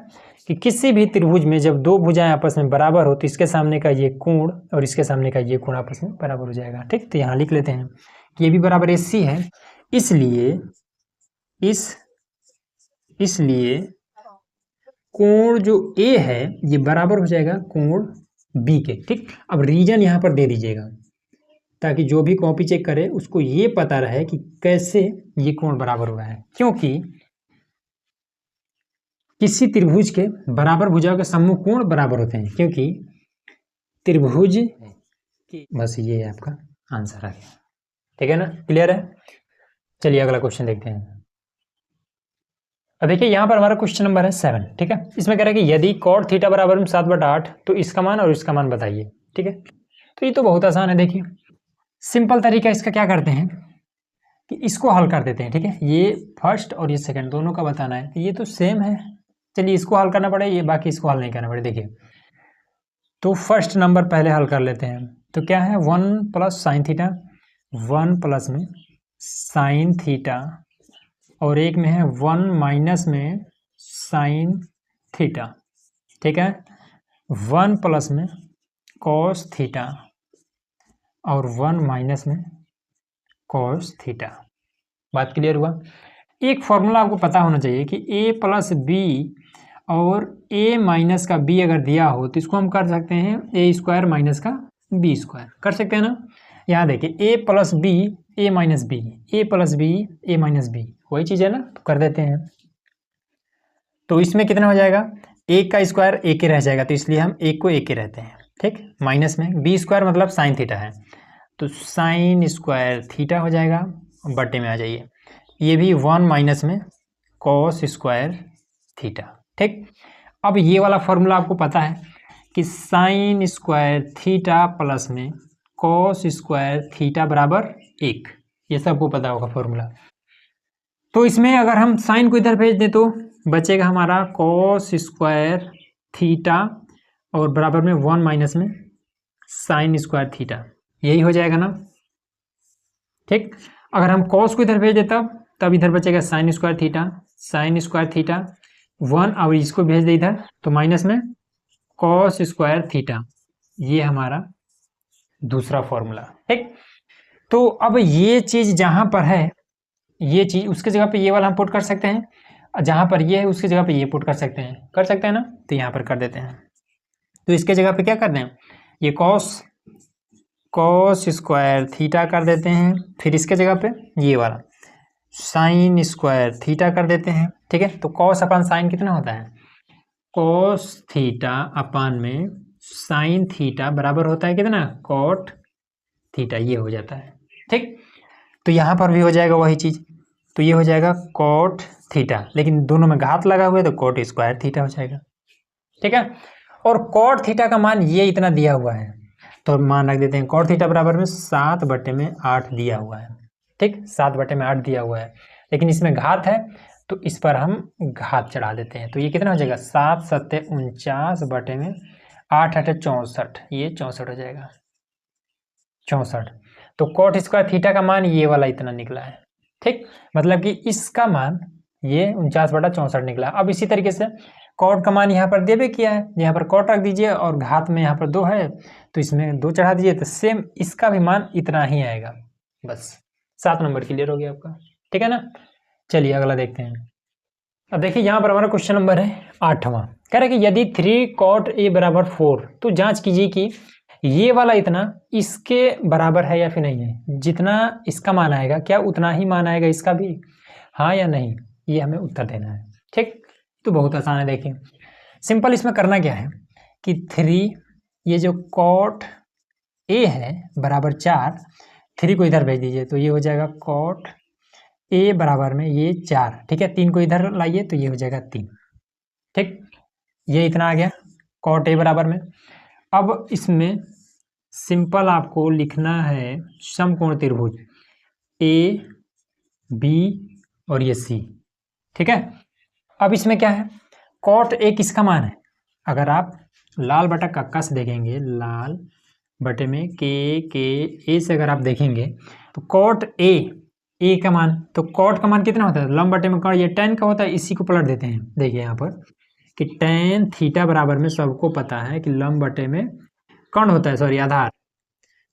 कि किसी भी त्रिभुज में जब दो भुजाएं आपस में बराबर हो तो इसके सामने का ये कोण और इसके सामने का ये कोण आपस में बराबर हो जाएगा, ठीक। तो यहाँ लिख लेते हैं कि ये भी बराबर AC है, इसलिए कोण जो A है ये बराबर हो जाएगा कोण B के, ठीक। अब रीजन यहाँ पर दे दीजिएगा ताकि जो भी कॉपी चेक करे उसको ये पता रहे कि कैसे ये कोण बराबर हो रहा है, क्योंकि किसी त्रिभुज के बराबर भुजाओं के सम्मुख कोण बराबर होते हैं, क्योंकि त्रिभुज की, बस ये आपका आंसर आ गया, ठीक है ना, क्लियर है। चलिए अगला क्वेश्चन देखते हैं। अब देखिए यहाँ पर हमारा क्वेश्चन नंबर है 7, ठीक है। इसमें कह रहा है कि यदि cot थीटा बराबर में 7/8 तो इसका मान और इसका मान बताइए, ठीक है। तो तो ये तो बहुत आसान है। देखिए सिंपल तरीका इसका क्या करते हैं कि इसको हल कर देते हैं, ठीक है। ये फर्स्ट और ये सेकंड दोनों का बताना है, ये तो सेम है। चलिए इसको हल करना पड़े, ये बाकी इसको हल नहीं करना पड़े। देखिए तो फर्स्ट नंबर पहले हल कर लेते हैं। तो क्या है 1 प्लस साइन थीटा, 1 प्लस में साइन थीटा, और एक में है 1 माइनस में साइन थीटा, ठीक है। 1 प्लस में कॉस थीटा और 1 माइनस में कॉस थीटा। बात क्लियर हुआ। एक फॉर्मूला आपको पता होना चाहिए कि a प्लस बी और a माइनस का b अगर दिया हो तो इसको हम कर सकते हैं a स्क्वायर माइनस का b स्क्वायर, कर सकते हैं ना। यहाँ देखिए a plus B a minus B, a plus B a minus B, वही चीज़ है ना, तो कर देते हैं। तो इसमें कितना हो जाएगा, एक का स्क्वायर एक के रह जाएगा, तो इसलिए हम एक को एक के रहते हैं, ठीक। माइनस में b स्क्वायर मतलब साइन थीटा है, तो साइन स्क्वायर थीटा हो जाएगा। बटे में आ जाइए, ये भी 1 माइनस में कॉस स्क्वायर थीटा, ठीक। अब ये वाला फॉर्मूला आपको पता है कि साइन स्क्वायर थीटा प्लस में कॉस स्क्वायर थीटा बराबर 1, ये सबको पता होगा फॉर्मूला। तो इसमें अगर हम साइन को इधर भेज दें तो बचेगा हमारा कॉस स्क्वायर थीटा और बराबर में 1 माइनस में साइन स्क्वायर थीटा, यही हो जाएगा ना, ठीक। अगर हम कॉस को इधर भेज दें तब इधर बचेगा sine square theta, sine square theta 1, और इसको भेज दे इधर तो माइनस में कॉस स्क्वायर थीटा, ये हमारा दूसरा फॉर्मूला, ठीक। तो अब ये चीज़ जहाँ पर है, ये चीज़ उसके जगह पे ये वाला हम पुट कर सकते हैं, जहाँ पर ये है उसके जगह पे ये पुट कर सकते हैं, ना। तो यहाँ पर कर देते हैं। तो इसके जगह पे क्या कर दें, ये कॉस स्क्वायर थीटा कर देते हैं, फिर इसके जगह पे ये वाला साइन स्क्वायर थीटा कर देते हैं, ठीक है। तो कॉस अपन साइन कितना होता है, कॉस थीटा अपान में साइन थीटा बराबर होता है कितना, कॉट थीटा, ये हो जाता है, ठीक। तो यहाँ पर भी हो जाएगा वही चीज़, तो ये हो जाएगा कॉट थीटा, लेकिन दोनों में घात लगा हुआ है तो कॉट स्क्वायर थीटा हो जाएगा, ठीक है। और कॉट थीटा का मान ये इतना दिया हुआ है, तो मान रख देते हैं कॉट थीटा बराबर में 7/8 दिया हुआ है, ठीक। 7/8 दिया हुआ है, लेकिन इसमें घात है तो इस पर हम घात चढ़ा देते हैं, तो ये कितना हो जाएगा 7 7 49/8 8 64, ये 64 हो जाएगा, 64। तो कॉट स्क्वायर थीटा का मान ये वाला इतना निकला है, ठीक। मतलब कि इसका मान ये 49/64 निकला। अब इसी तरीके से कॉट का मान यहाँ पर देवे किया है, यहाँ पर कॉट रख दीजिए और घात में यहाँ पर 2 है तो इसमें 2 चढ़ा दीजिए, तो सेम इसका भी मान इतना ही आएगा। बस 7 नंबर क्लियर हो गया आपका, ठीक है ना। चलिए अगला देखते हैं। अब देखिए यहाँ पर हमारा क्वेश्चन नंबर है 8वां, कह रहा है कि यदि 3 cot a बराबर 4, तो जांच कीजिए कि ये वाला इतना इसके बराबर है या फिर नहीं है। जितना इसका मान आएगा क्या उतना ही मान आएगा इसका भी, हाँ या नहीं, ये हमें उत्तर देना है, ठीक। तो बहुत आसान है। देखिए सिंपल इसमें करना क्या है कि 3 ये जो cot a है बराबर 4, 3 को इधर भेज दीजिए तो ये हो जाएगा cot a बराबर में ये 4, ठीक है। 3 को इधर लाइए तो ये हो जाएगा 3, ठीक। ये इतना आ गया cot a बराबर में। अब इसमें सिंपल आपको लिखना है समकोण त्रिभुज ए बी और ये सी, ठीक है। अब इसमें क्या है, cot a किसका मान है, अगर आप लाल बटा कक्का से देखेंगे, लाल बटे में के ए से अगर आप देखेंगे तो cot a का मान, तो cot का मान कितना होता है, लंब बटे में कर्ण, ये tan का होता है, इसी को पलट देते हैं। देखिए यहाँ पर कि tan थीटा बराबर में सबको पता है कि लंब बटे में कर्ण होता है, सॉरी आधार,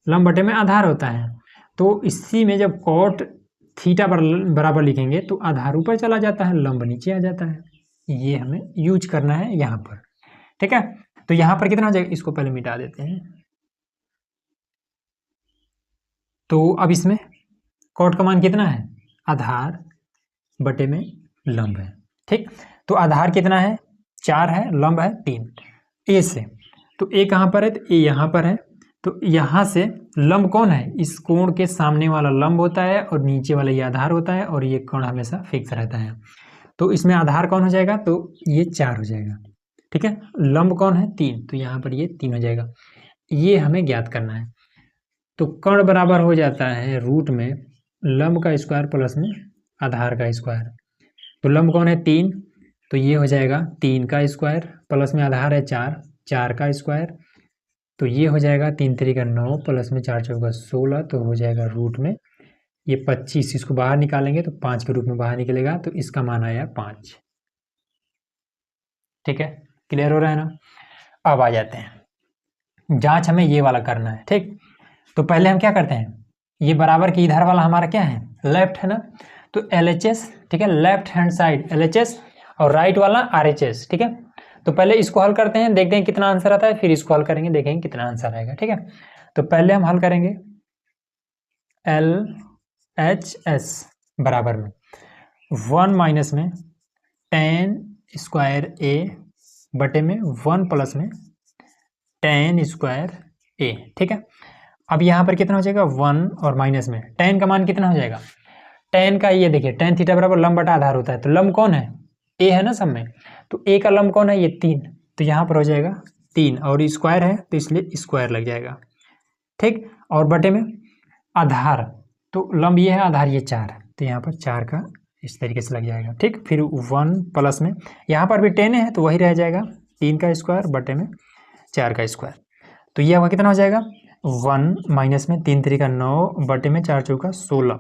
लंब बटे में आधार होता है। तो इसी में जब cot थीटा बराबर लिखेंगे तो आधार ऊपर चला जाता है, लंब नीचे आ जाता है, ये हमें यूज करना है यहाँ पर, ठीक है। तो यहाँ पर कितना हो जाएगा, इसको पहले मिटा देते हैं। तो अब इसमें cot का मान कितना है, आधार बटे में लंब है, ठीक। तो आधार कितना है 4 है, लंब है 3 ए से, तो ए कहाँ पर है, तो ए यहाँ पर है। तो यहाँ से लंब कौन है, इस कोण के सामने वाला लंब होता है और नीचे वाला ये आधार होता है, और ये कोण हमेशा फिक्स रहता है। तो इसमें आधार कौन हो जाएगा, तो ये 4 हो जाएगा, ठीक है। लंब कौन है 3, तो यहाँ पर ये 3 हो जाएगा। ये हमें ज्ञात करना है। तो कर्ण बराबर हो जाता है रूट में लंब का स्क्वायर प्लस में आधार का स्क्वायर। तो लंब कौन है 3, तो ये हो जाएगा 3 का स्क्वायर प्लस में आधार है 4, 4 का स्क्वायर। तो ये हो जाएगा 3 3 का 9 प्लस में 4 4 का 16, तो हो जाएगा रूट में ये 25। इसको बाहर निकालेंगे तो 5 के रूप में बाहर निकलेगा, तो इसका मान आया 5। ठीक है, क्लियर हो रहा है ना। अब आ जाते हैं जांच, हमें ये वाला करना है। ठीक, तो पहले हम क्या करते हैं, ये बराबर की इधर वाला हमारा क्या है लेफ्ट है ना, तो LHS। ठीक है, लेफ्ट हैंड साइड LHS और राइट वाला RHS। ठीक है, तो पहले इसको हल करते हैं, देखते हैं कितना आंसर आता है, फिर इसको हल करेंगे, देखेंगे कितना आंसर आएगा। ठीक है, तो पहले हम हल करेंगे LHS बराबर में 1 माइनस में tan स्क्वायर A बटे में 1 प्लस में tan स्क्वायर A। ठीक है, अब यहाँ पर कितना हो जाएगा 1 और माइनस में tan का मान कितना हो जाएगा, tan का ये देखिए tan थीटा बराबर लंब बटा आधार होता है, तो लंब कौन है A है ना सब में, तो A का लंब कौन है ये 3, तो यहाँ पर हो जाएगा 3 और स्क्वायर है तो इसलिए स्क्वायर लग जाएगा। ठीक, और बटे में आधार, तो लंब ये है आधार ये 4, तो यहाँ पर 4 का इस तरीके से लग जाएगा। ठीक, फिर 1 प्लस में यहाँ पर भी tan है तो वही रह जाएगा 3 का स्क्वायर बटे में 4 का स्क्वायर। तो ये आपका कितना हो जाएगा 1 माइनस में 3 3 का 9 बटे में 4 4 का 16,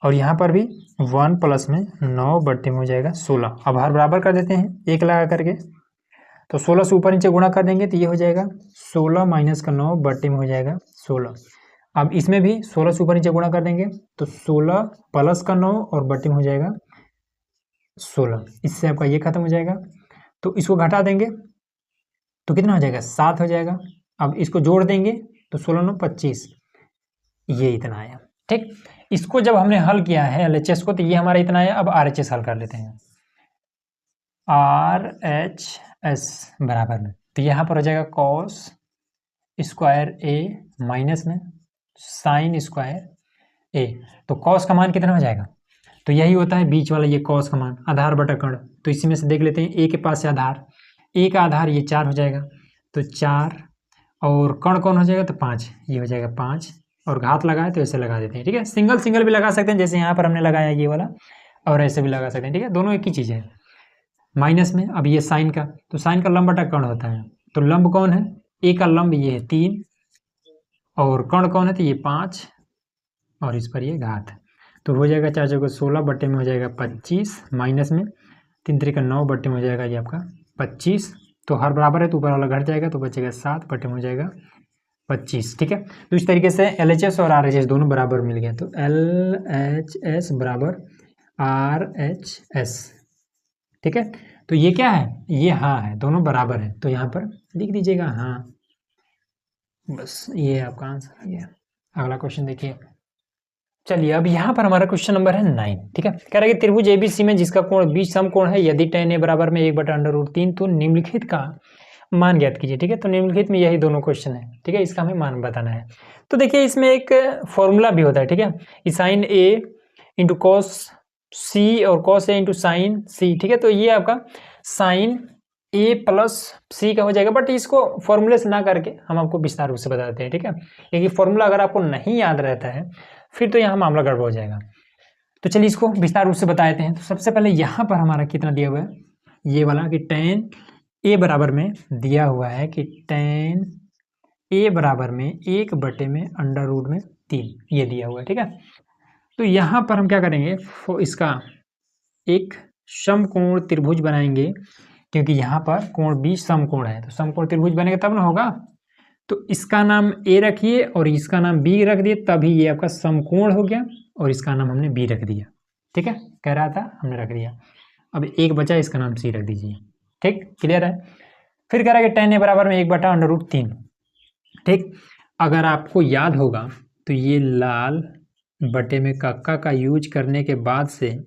और यहाँ पर भी 1 प्लस में 9 बटे में हो जाएगा 16। अब हर बराबर कर देते हैं 1 लगा करके, तो 16 से ऊपर नीचे गुणा कर देंगे तो ये हो जाएगा 16 माइनस का 9 बटे में हो जाएगा 16। अब इसमें भी 16 से ऊपर नीचे गुणा कर देंगे तो 16 प्लस का 9 और बटे में हो जाएगा 16। इससे आपका ये खत्म हो जाएगा, तो इसको घटा देंगे तो कितना हो जाएगा 7 हो जाएगा। अब इसको जोड़ देंगे तो 16 9 25, ये इतना आया। ठीक, इसको जब हमने हल किया है LHS को तो ये हमारा इतना आया। अब RHS हल कर लेते हैं, RHS बराबर में, तो यहाँ पर हो जाएगा cos स्क्वायर A माइनस में साइन स्क्वायर A। तो cos का मान कितना हो जाएगा, तो यही होता है बीच वाला ये cos का मान आधार बटा कर्ण। तो इसी में से देख लेते हैं A के पास से आधार, A का आधार ये 4 हो जाएगा, तो 4 और कर्ण कौन हो जाएगा तो 5, ये हो जाएगा 5 और घात लगाए तो ऐसे लगा देते हैं। ठीक है, सिंगल सिंगल भी लगा सकते हैं जैसे यहाँ पर हमने लगाया ये वाला, और ऐसे भी लगा सकते हैं। ठीक है, दोनों एक ही चीज़ है। माइनस में अब ये साइन का, तो साइन का लंब बटा कर्ण होता है, तो लंब कौन है A का लंब ये है 3 और कर्ण कौन है तो ये 5 और इस पर ये घात, तो हो जाएगा 4 4 16 बटे में हो जाएगा 25 माइनस में 3 3 का 9 बटे में हो जाएगा ये आपका 25। तो हर बराबर है तो ऊपर वाला घट जाएगा तो बचेगा 7 बटे में हो जाएगा 25। ठीक है, तो इस तरीके से LHS और RHS दोनों बराबर मिल गए, तो LHS बराबर RHS। ठीक है, तो ये क्या है ये हाँ है, दोनों बराबर है, तो यहाँ पर लिख दीजिएगा हाँ, बस ये आपका आंसर आ गया। अगला क्वेश्चन देखिए, चलिए अब यहाँ पर हमारा क्वेश्चन नंबर है 9। ठीक है, कह रहा है कि त्रिभुज ABC में जिसका कोण बीच समकोण है यदि tan A बराबर में 1/√3 तो निम्नलिखित का मान ज्ञात कीजिए। ठीक है, तो निम्नलिखित में यही दोनों क्वेश्चन है। ठीक है, इसका हमें मान बताना है। तो देखिए इसमें एक फॉर्मूला भी होता है। ठीक है, sine A into cos C और cos A into sine C। ठीक है, तो ये आपका साइन A प्लस C का हो जाएगा, बट इसको फॉर्मूले से ना करके हम आपको विस्तार रूप से बताते हैं। ठीक है, क्योंकि फॉर्मूला अगर आपको नहीं याद रहता है फिर तो यहाँ मामला गड़बड़ हो जाएगा। तो चलिए इसको विस्तार रूप से बता देते हैं। तो सबसे पहले यहाँ पर हमारा कितना दिया हुआ है ये वाला कि tan A बराबर में दिया हुआ है कि tan A बराबर में 1 बटे में √3 ये दिया हुआ है। ठीक है, तो यहाँ पर हम क्या करेंगे इसका एक समकोण त्रिभुज बनाएंगे, क्योंकि यहाँ पर कोण B समकोण है, तो समकोण त्रिभुज बनेगा तब ना होगा। तो इसका नाम A रखिए और इसका नाम B रख दिए, तभी ये आपका समकोण हो गया, और इसका नाम हमने B रख दिया। ठीक है, कह रहा था हमने रख दिया। अब एक बचा, इसका नाम C रख दीजिए। ठीक, क्लियर है। फिर कह रहा है कि tan A बराबर में 1/√3। ठीक, अगर आपको याद होगा तो ये लाल बटे में कक्का का यूज करने के बाद से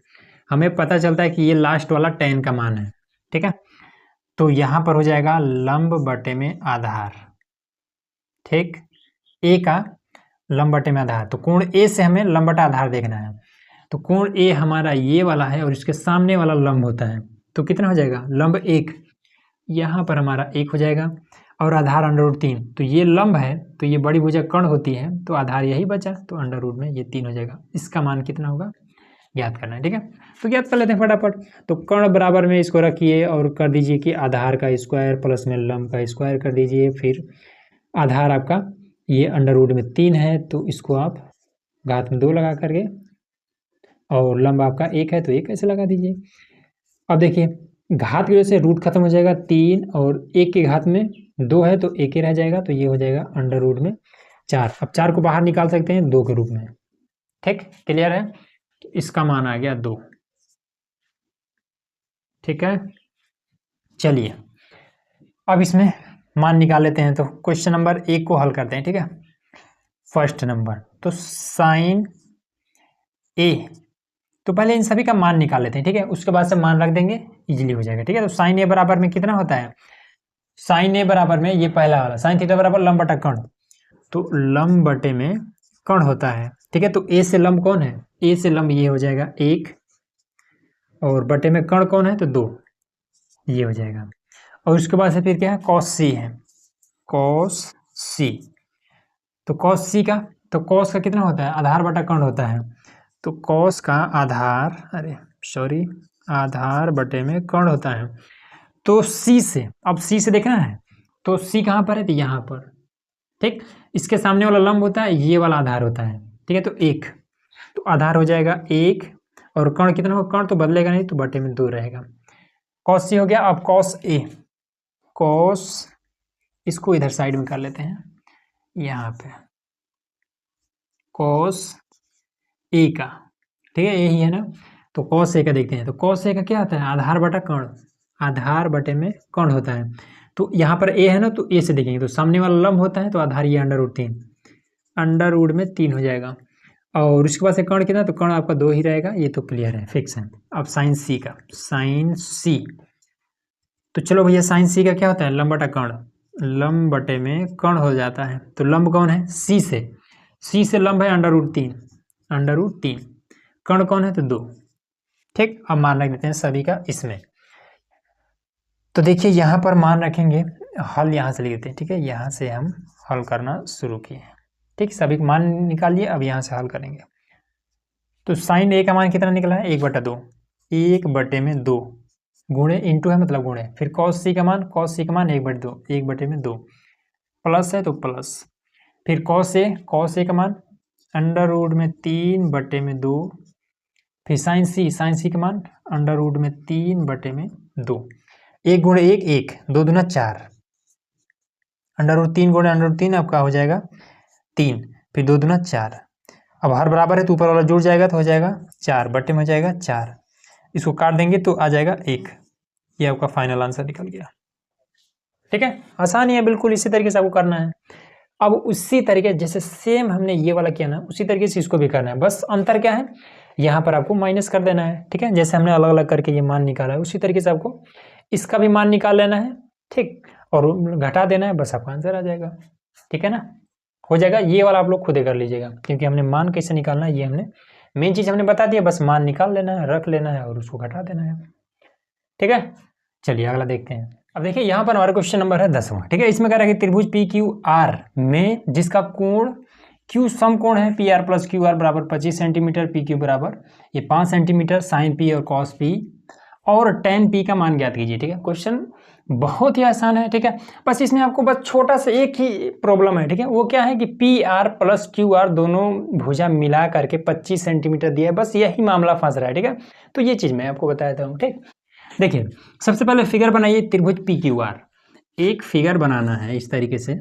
हमें पता चलता है कि ये लास्ट वाला tan का मान है। ठीक है, तो यहाँ पर हो जाएगा लंब बटे में आधार। ठीक, A का लंब बटे में आधार, तो कोण A से हमें लंब बटा आधार देखना है। तो कोण A हमारा ये वाला है और इसके सामने वाला लंब होता है, तो कितना हो जाएगा लंब 1, यहाँ पर हमारा 1 हो जाएगा। और आधार √3, तो ये लंब है तो ये बड़ी भुजा कर्ण होती है, तो आधार यही बचा, तो अंडर रूट में ये 3 हो जाएगा। इसका मान कितना होगा ज्ञात करना है, ठीक है। तो ज्ञात कर लेते हैं फटाफट। तो कर्ण बराबर में इसको रखिए और कर दीजिए कि आधार का स्क्वायर प्लस में लंब का स्क्वायर कर दीजिए। फिर आधार आपका ये अंडर रूट में 3 है तो इसको आप घात में 2 लगा करके, और लंब आपका 1 है तो 1 ऐसे लगा दीजिए। अब देखिए घात की वजह से रूट खत्म हो जाएगा, 3 और 1 के घात में 2 है तो 1 ही रह जाएगा, तो ये हो जाएगा अंडर रूट में 4। अब 4 को बाहर निकाल सकते हैं 2 के रूप में, ठीक, क्लियर है। तो इसका मान आ गया 2, ठीक है। चलिए अब इसमें मान निकाल लेते हैं। तो क्वेश्चन नंबर 1 को हल करते हैं, ठीक है। फर्स्ट नंबर तो साइन ए, तो पहले इन सभी का मान निकाल लेते हैं, ठीक है, उसके बाद से मान रख देंगे, इजीली हो जाएगा, ठीक है। तो साइन ए बराबर में कितना होता है, साइन ए बराबर में ये पहला वाला साइन थीटा बराबर लंब बटा कर्ण, तो लंब बटे में कर्ण होता है, ठीक है। तो ए से लंब कौन है, ए से लंब ये हो जाएगा 1, और बटे में कर्ण कौन है तो 2, ये हो जाएगा। और उसके बाद से फिर क्या है, कॉस सी है, कॉस सी, तो कॉस सी का, तो कॉस का कितना होता है, आधार बटा कर्ण होता है, तो कॉस का आधार, आधार बटे में कर्ण होता है। तो सी से, अब सी से देखना है तो सी कहाँ पर है, तो यहाँ पर, ठीक। इसके सामने वाला लंब होता है, ये वाला आधार होता है, ठीक है। तो 1, तो आधार हो जाएगा 1, और कर्ण कितना होगा, कर्ण तो बदलेगा नहीं तो बटे में 2 रहेगा। कॉस सी हो गया। अब कॉस ए, कॉस, इसको इधर साइड में कर लेते हैं, यहाँ पे कॉस ए का, ठीक है, यही है ना। तो कॉस ए का देखते हैं, तो कॉस ए का क्या आता है, आधार बटा कर्ण, आधार बटे में कर्ण होता है। तो यहाँ पर ए है ना, तो ए से देखेंगे तो सामने वाला लंब होता है, तो आधार ये अंडर रूट 3, अंडर रूट में 3 हो जाएगा। और उसके बाद से कर्ण कितना, तो कर्ण आपका 2 ही रहेगा, ये तो क्लियर है, फिक्स है। अब साइन सी का, साइन सी, तो चलो भैया साइन सी का क्या होता है, लंब बटा कर्ण, लंब बटे में कर्ण हो जाता है। तो लंब कौन है, सी से लंब है अंडर रूट 3, अंडर रूट 3, कर्ण कौन है तो 2, ठीक। अब मान रख देते हैं सभी का इसमें। तो देखिए यहाँ पर मान रखेंगे, हल यहाँ से लिख देते हैं, ठीक है। यहाँ से हम हल करना शुरू किए, ठीक, सभी को मान निकालिए। अब यहाँ से हल करेंगे। तो साइन ए का मान कितना निकला है, 1/2, 1/2 गुणे, इंटू है मतलब गुणे, फिर कॉस सी का मान, कॉस सी का मान 1/2, 1/2 प्लस है तो प्लस, फिर कॉस ए का मान अंडर रूट में 3/2, फिर साइन सी का मान अंडर रूट में 3/2, 1 गुणे 1 1, 2 दूना 4, अंडर रूट 3 गुणे अंडर रूट 3 आपका हो जाएगा 3, फिर 2 दूना 4। अब हर बराबर है तो ऊपर वाला जुड़ जाएगा तो हो जाएगा 4, बटे में हो जाएगा 4, इसको काट देंगे तो आ जाएगा 1। ये आपका फाइनल आंसर निकल गया, ठीक है। आसान ही है बिल्कुल, इसी तरीके से आपको करना है। अब उसी तरीके जैसे सेम हमने ये वाला किया ना, उसी तरीके से इसको भी करना है, बस अंतर क्या है, यहाँ पर आपको माइनस कर देना है, ठीक है। जैसे हमने अलग अलग करके ये मान निकाला है, उसी तरीके से आपको इसका भी मान निकाल लेना है, ठीक, और घटा देना है, बस आपका आंसर आ जाएगा, ठीक है ना, हो जाएगा। ये वाला आप लोग खुद ही कर लीजिएगा, क्योंकि हमने मान कैसे निकालना है ये हमने मेन चीज़ हमने बता दिया, बस मान निकाल लेना है, रख लेना है और उसको घटा देना है, ठीक है। चलिए अगला देखते हैं। अब देखिए यहाँ पर हमारा क्वेश्चन नंबर है 10वां, ठीक है। इसमें कह रहा है कि त्रिभुज पी क्यू आर में जिसका कोण क्यू समकोण है, P R plus Q R बराबर 25 सेंटीमीटर, पी क्यू बराबर ये 5 सेंटीमीटर, साइन पी और कॉस पी और टेन पी का मान ज्ञात कीजिए, ठीक है। क्वेश्चन बहुत ही आसान है, ठीक है। बस इसमें आपको बस छोटा सा एक ही प्रॉब्लम है, ठीक है। वो क्या है कि P R plus Q R दोनों भुजा मिला करके 25 सेंटीमीटर दिया है, बस यही मामला फंस रहा है, ठीक है। तो ये चीज़ मैं आपको बताया था, ठीक। देखिए सबसे पहले फिगर बनाइए त्रिभुज पी क्यू आर, एक फिगर बनाना है इस तरीके से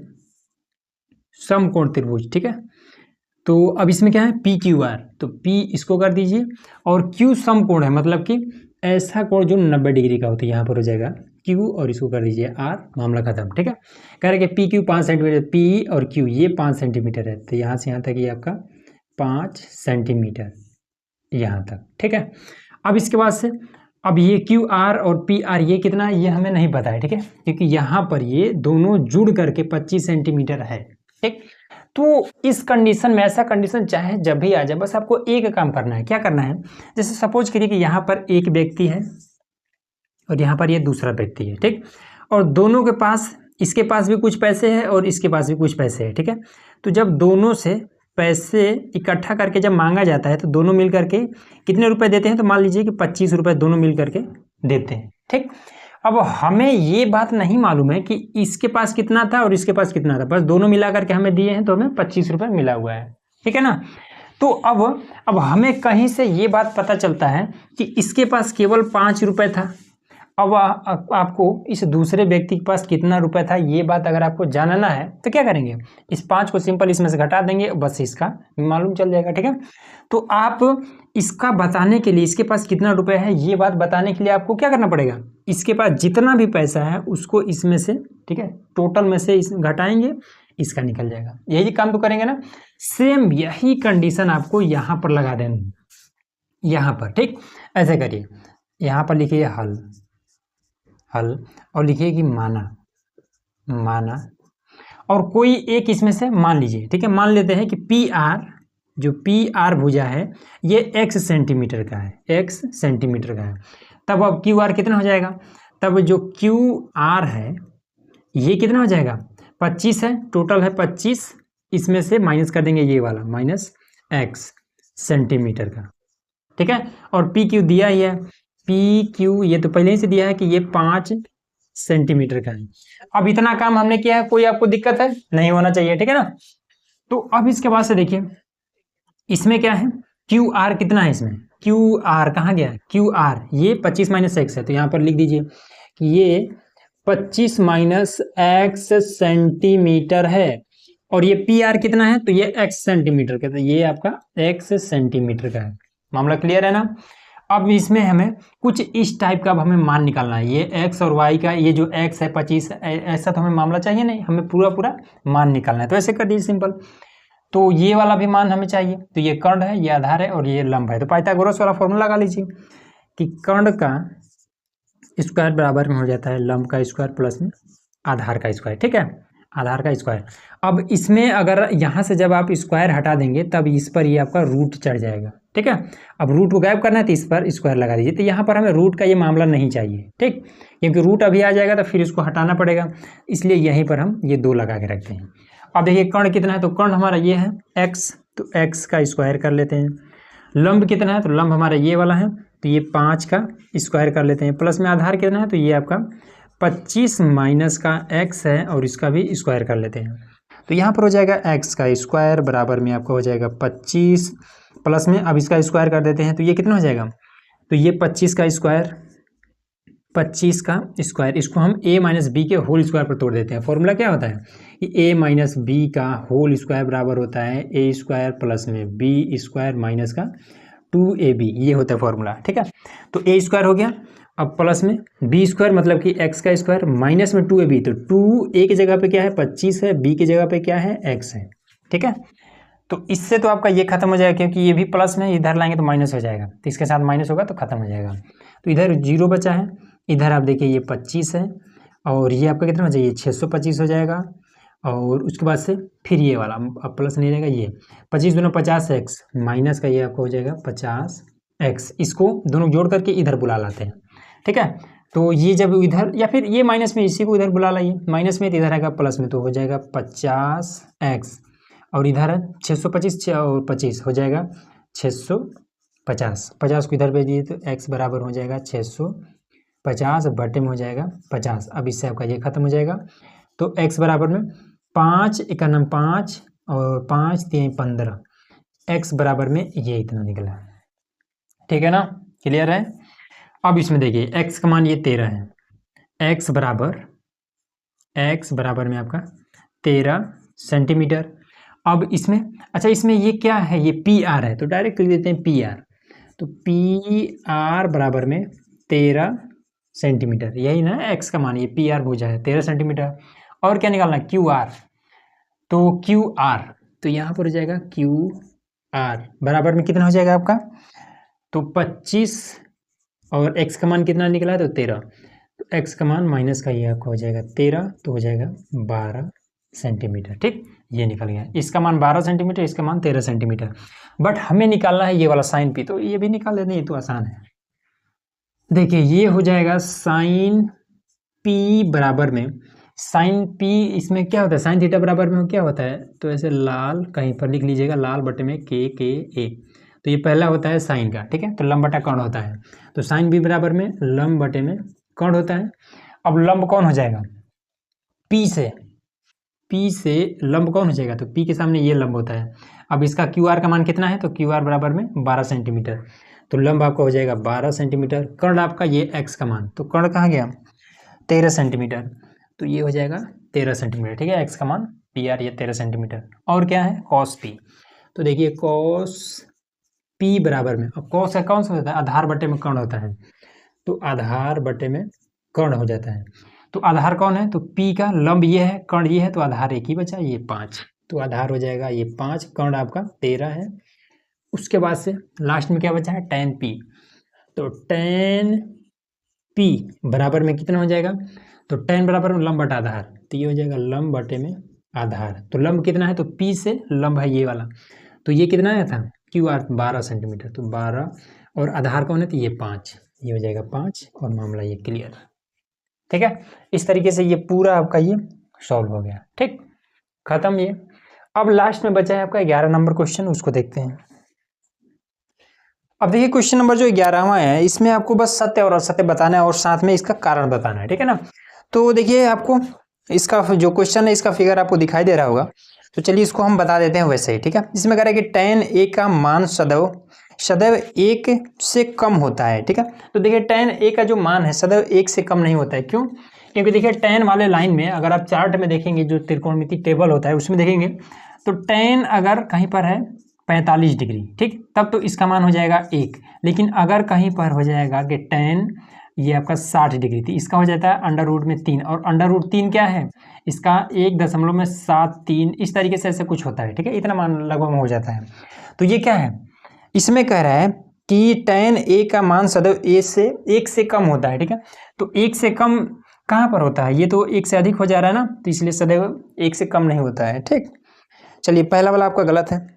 समकोण त्रिभुज, ठीक है। तो अब इसमें क्या है पी क्यू आर, तो पी इसको कर दीजिए और क्यू समकोण है, मतलब कि ऐसा कोण जो 90 डिग्री का होता है, यहाँ पर हो जाएगा क्यू और इसको कर दीजिए आर, मामला खत्म, ठीक है। कह रहे कि पी क्यू 5 सेंटीमीटर, पी और क्यू ये 5 सेंटीमीटर है, तो यहाँ से यहाँ तक ये आपका 5 सेंटीमीटर यहाँ तक, ठीक है। अब इसके बाद से अब ये क्यू आर और पी आर ये कितना है ये हमें नहीं पता है, ठीक है, क्योंकि यहाँ पर ये दोनों जुड़ करके 25 सेंटीमीटर है, ठीक। तो इस कंडीशन में, ऐसा कंडीशन चाहे जब भी आ जाए, बस आपको एक काम करना है। क्या करना है, जैसे सपोज करिए कि यहाँ पर एक व्यक्ति है और यहाँ पर ये दूसरा व्यक्ति है, ठीक, और दोनों के पास इसके पास भी कुछ पैसे हैं और इसके पास भी कुछ पैसे हैं, ठीक है। तो जब दोनों से पैसे इकट्ठा करके जब मांगा जाता है तो दोनों मिल करके कितने रुपए देते हैं, तो मान लीजिए कि 25 रुपए दोनों मिल करके देते हैं, ठीक। अब हमें ये बात नहीं मालूम है कि इसके पास कितना था और इसके पास कितना था, बस दोनों मिला करके हमें दिए हैं तो हमें 25 रुपए मिला हुआ है, ठीक है ना। तो अब हमें कहीं से ये बात पता चलता है कि इसके पास केवल 5 रुपए था। अब आपको इस दूसरे व्यक्ति के पास कितना रुपए था ये बात अगर आपको जानना है तो क्या करेंगे, इस 5 को सिंपल इसमें से घटा देंगे, बस इसका मालूम चल जाएगा, ठीक है। तो आप इसका बताने के लिए, इसके पास कितना रुपए है ये बात बताने के लिए आपको क्या करना पड़ेगा, इसके पास जितना भी पैसा है उसको इसमें से, ठीक है, टोटल में से इस घटाएंगे, इसका निकल जाएगा। यही काम तो करेंगे ना। सेम यही कंडीशन आपको यहाँ पर लगा देना, यहाँ पर, ठीक। ऐसे करिए, यहाँ पर लिखिए हल और लिखिए कि माना और कोई एक इसमें से मान लीजिए, ठीक है। मान लेते हैं कि पी आर, जो पी आर भुजा है ये x सेंटीमीटर का है, x सेंटीमीटर का है। तब अब क्यू आर कितना हो जाएगा, तब जो क्यू आर है ये कितना हो जाएगा, 25 है, टोटल है 25, इसमें से माइनस कर देंगे ये वाला, माइनस x सेंटीमीटर का, ठीक है। और पी क्यू दिया ही है, पी क्यू ये तो पहले ही से दिया है कि ये 5 सेंटीमीटर का है। अब इतना काम हमने किया है, कोई आपको दिक्कत है, नहीं होना चाहिए, ठीक है ना। तो अब इसके बाद से देखिए इसमें क्या है, क्यू आर कितना है, इसमें क्यू आर कहाँ गया, क्यू आर ये 25 माइनस एक्स है, तो यहाँ पर लिख दीजिए कि ये 25 माइनस एक्स सेंटीमीटर है। और ये पी आर कितना है, तो ये एक्स सेंटीमीटर का, तो ये आपका एक्स सेंटीमीटर का है। मामला क्लियर है ना। अब इसमें हमें कुछ इस टाइप का अब हमें मान निकालना है, ये x और y का, ये जो x है 25, ऐसा तो हमें मामला चाहिए नहीं, हमें पूरा पूरा मान निकालना है। तो ऐसे कर दीजिए सिंपल। तो ये वाला भी मान हमें चाहिए, तो ये कर्ण है, ये आधार है और ये लंब है। तो पाइथागोरस वाला फॉर्मूला लगा लीजिए कि कर्ण का स्क्वायर बराबर में हो जाता है लंब का स्क्वायर प्लस में आधार का स्क्वायर, ठीक है, आधार का स्क्वायर। अब इसमें अगर यहाँ से जब आप स्क्वायर हटा देंगे तब इस पर ये आपका रूट चढ़ जाएगा, ठीक है। अब रूट को गायब करना है तो इस पर स्क्वायर लगा दीजिए। तो यहाँ पर हमें रूट का ये मामला नहीं चाहिए, ठीक, क्योंकि रूट अभी आ जाएगा तो फिर इसको हटाना पड़ेगा, इसलिए यहीं पर हम ये 2 लगा के रखते हैं। अब देखिए कर्ण कितना है, तो कर्ण हमारा ये है x, तो x का स्क्वायर कर लेते हैं। लंब कितना है, तो लंब हमारा ये वाला है, तो ये 5 का स्क्वायर कर लेते हैं। प्लस में आधार कितना है, तो ये आपका 25 माइनस का x है और इसका भी स्क्वायर कर लेते हैं। तो यहाँ पर हो जाएगा x का स्क्वायर बराबर में आपका हो जाएगा 25, प्लस में अब इसका स्क्वायर कर देते हैं, तो ये कितना हो जाएगा, तो ये 25 का स्क्वायर, 25 का स्क्वायर, इसको हम a माइनस बी के होल स्क्वायर पर तोड़ देते हैं। फॉर्मूला क्या होता है कि a माइनस बी का होल स्क्वायर बराबर होता है a स्क्वायर प्लस में b स्क्वायर माइनस का 2ab, ये होता है फॉर्मूला, ठीक है। तो a स्क्वायर हो गया, अब प्लस में b स्क्वायर मतलब कि x का स्क्वायर माइनस में 2ab, तो 2a की जगह पे क्या है 25 है, b की जगह पे क्या है x है, ठीक है। तो इससे तो आपका ये खत्म हो जाएगा, क्योंकि ये भी प्लस में इधर लाएंगे तो माइनस हो जाएगा, तो इसके साथ माइनस होगा तो खत्म हो जाएगा। तो इधर 0 बचा है, इधर आप देखिए ये 25 है और ये आपका कितना हो जाएगा, 625 हो जाएगा। और उसके बाद से फिर ये वाला अब प्लस नहीं रहेगा, ये 25 दूना 50x माइनस का ये आपको हो जाएगा 50x, इसको दोनों जोड़ करके इधर बुला लाते हैं, ठीक है। तो ये जब इधर या फिर ये माइनस में इसी को इधर बुला लाइए, माइनस में तो इधर आएगा प्लस में, तो हो जाएगा 50x और इधर है 625 और 25 हो जाएगा 650, 50 को इधर भेज दिए तो x बराबर हो जाएगा 650 बटे में हो जाएगा 50। अब इससे आपका ये खत्म हो जाएगा, तो x बराबर में 5 एकानम 5 और 5 3 15, x बराबर में ये इतना निकला, ठीक है ना, क्लियर है। अब इसमें देखिए x का मान ये 13 है, x बराबर में आपका 13 सेंटीमीटर। अब इसमें अच्छा इसमें ये क्या है, ये पी आर है, तो डायरेक्ट लिख देते हैं पी आर, तो पी आर बराबर में 13 सेंटीमीटर, यही ना x का मान, ये पी आर भुजा है 13 सेंटीमीटर। और क्या निकालना है, क्यू आर, तो क्यू आर, तो यहाँ पर हो जाएगा क्यू आर बराबर में कितना हो जाएगा आपका, तो 25 और x का मान कितना निकला है, तो 13, तो x का मान माइनस का ये आपका हो जाएगा 13, तो हो जाएगा 12 सेंटीमीटर, ठीक, ये निकल गया। इसका मान 12 सेंटीमीटर, इसका मान 13 सेंटीमीटर। बट हमें निकालना है ये वाला साइन पी, तो ये भी निकाल लेते हैं, ये तो आसान है। देखिए ये हो जाएगा साइन पी बराबर में साइन पी इसमें क्या होता है, साइन थीटा बराबर में क्या होता है, तो ऐसे लाल कहीं पर लिख लीजिएगा, लाल बटे में के ए। तो ये पहला होता है साइन का, ठीक है, तो लंब बटा कर्ण होता है। तो साइन बी बराबर में लंब बटे में कर्ण होता है। अब लंब कौन हो जाएगा, पी से लंब कौन हो जाएगा, तो पी के सामने ये लंब होता है। अब इसका क्यू आर का मान कितना है, तो क्यू आर बराबर में 12 सेंटीमीटर। तो लंब आपका हो जाएगा 12 सेंटीमीटर। कर्ण आपका ये एक्स का मान, तो कर्ण कहाँ गया, 13 सेंटीमीटर। तो ये हो जाएगा 13 सेंटीमीटर, ठीक है, एक्स का मान पी आर ये 13 सेंटीमीटर। और क्या है, कॉस पी। तो देखिए कॉस पी बराबर में, अब कॉस का कौन सा होता है, आधार बटे में कर्ण होता है। तो आधार बटे में कर्ण हो जाता है। तो आधार कौन है, तो पी का लंब ये है, कर्ण ये है, तो आधार एक ही बचा, ये 5। तो आधार हो जाएगा ये 5, कर्ण आपका 13 है। उसके बाद से लास्ट में क्या बचा है, tan p। तो tan p बराबर में कितना हो जाएगा, तो tan बराबर में लंब बटा आधार, तो ये हो जाएगा लंब बटे में आधार। तो लंब कितना है, तो p से लंब है ये वाला, तो ये कितना आया था, क्यू आर 12 सेंटीमीटर। तो 12 और आधार कौन है, तो ये 5, ये हो जाएगा 5 और मामला ये क्लियर। ठीक है, इस तरीके से ये पूरा आपका ये सॉल्व हो गया। ठीक, खत्म ये। अब लास्ट में बचा है आपका 11 नंबर क्वेश्चन, उसको देखते हैं। अब देखिए क्वेश्चन नंबर जो 11वां है, इसमें आपको बस सत्य और असत्य बताना है और साथ में इसका कारण बताना है, ठीक है ना। तो देखिए आपको इसका जो क्वेश्चन है, इसका फिगर आपको दिखाई दे रहा होगा, तो चलिए इसको हम बता देते हैं वैसे ही। ठीक है, इसमें कह रहा है कि tan a का मान सदैव 1 से कम होता है। ठीक है, तो देखिए tan a का जो मान है सदैव 1 से कम नहीं होता है। क्यों, क्योंकि देखिए tan वाले लाइन में अगर आप चार्ट में देखेंगे, जो त्रिकोणमिति टेबल होता है उसमें देखेंगे, तो tan अगर कहीं पर है 45 डिग्री, ठीक, तब तो इसका मान हो जाएगा 1। लेकिन अगर कहीं पर हो जाएगा कि tan ये आपका 60 डिग्री थी, इसका हो जाता है अंडर रूट में 3, और अंडर रूट 3 क्या है, इसका 1.73, इस तरीके से ऐसे कुछ होता है। ठीक है, इतना मान लगभग में हो जाता है। तो ये क्या है, इसमें कह रहा है कि tan a का मान सदैव 1 से कम होता है। ठीक है, तो 1 से कम कहाँ पर होता है, ये तो 1 से अधिक हो जा रहा है ना, तो इसलिए सदैव 1 से कम नहीं होता है। ठीक, चलिए पहला वाला आपका गलत है।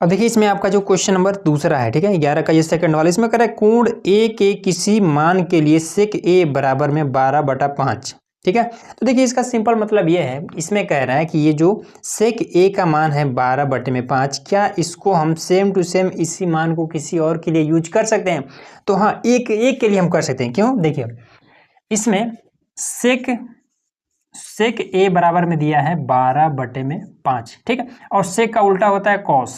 अब देखिए इसमें आपका जो क्वेश्चन नंबर दूसरा है, ठीक है, 11 का ये सेकंड वाला, इसमें कह रहा है कोण ए के किसी मान के लिए sec a बराबर में 12/5। ठीक है, तो देखिए इसका सिंपल मतलब ये है, इसमें कह रहा है कि ये जो sec a का मान है 12/5, क्या इसको हम सेम टू सेम इसी मान को किसी और के लिए यूज कर सकते हैं, तो हाँ, एक के लिए हम कर सकते हैं। क्यों, देखिए इसमें sec a बराबर में दिया है 12/5। ठीक है, और sec का उल्टा होता है cos।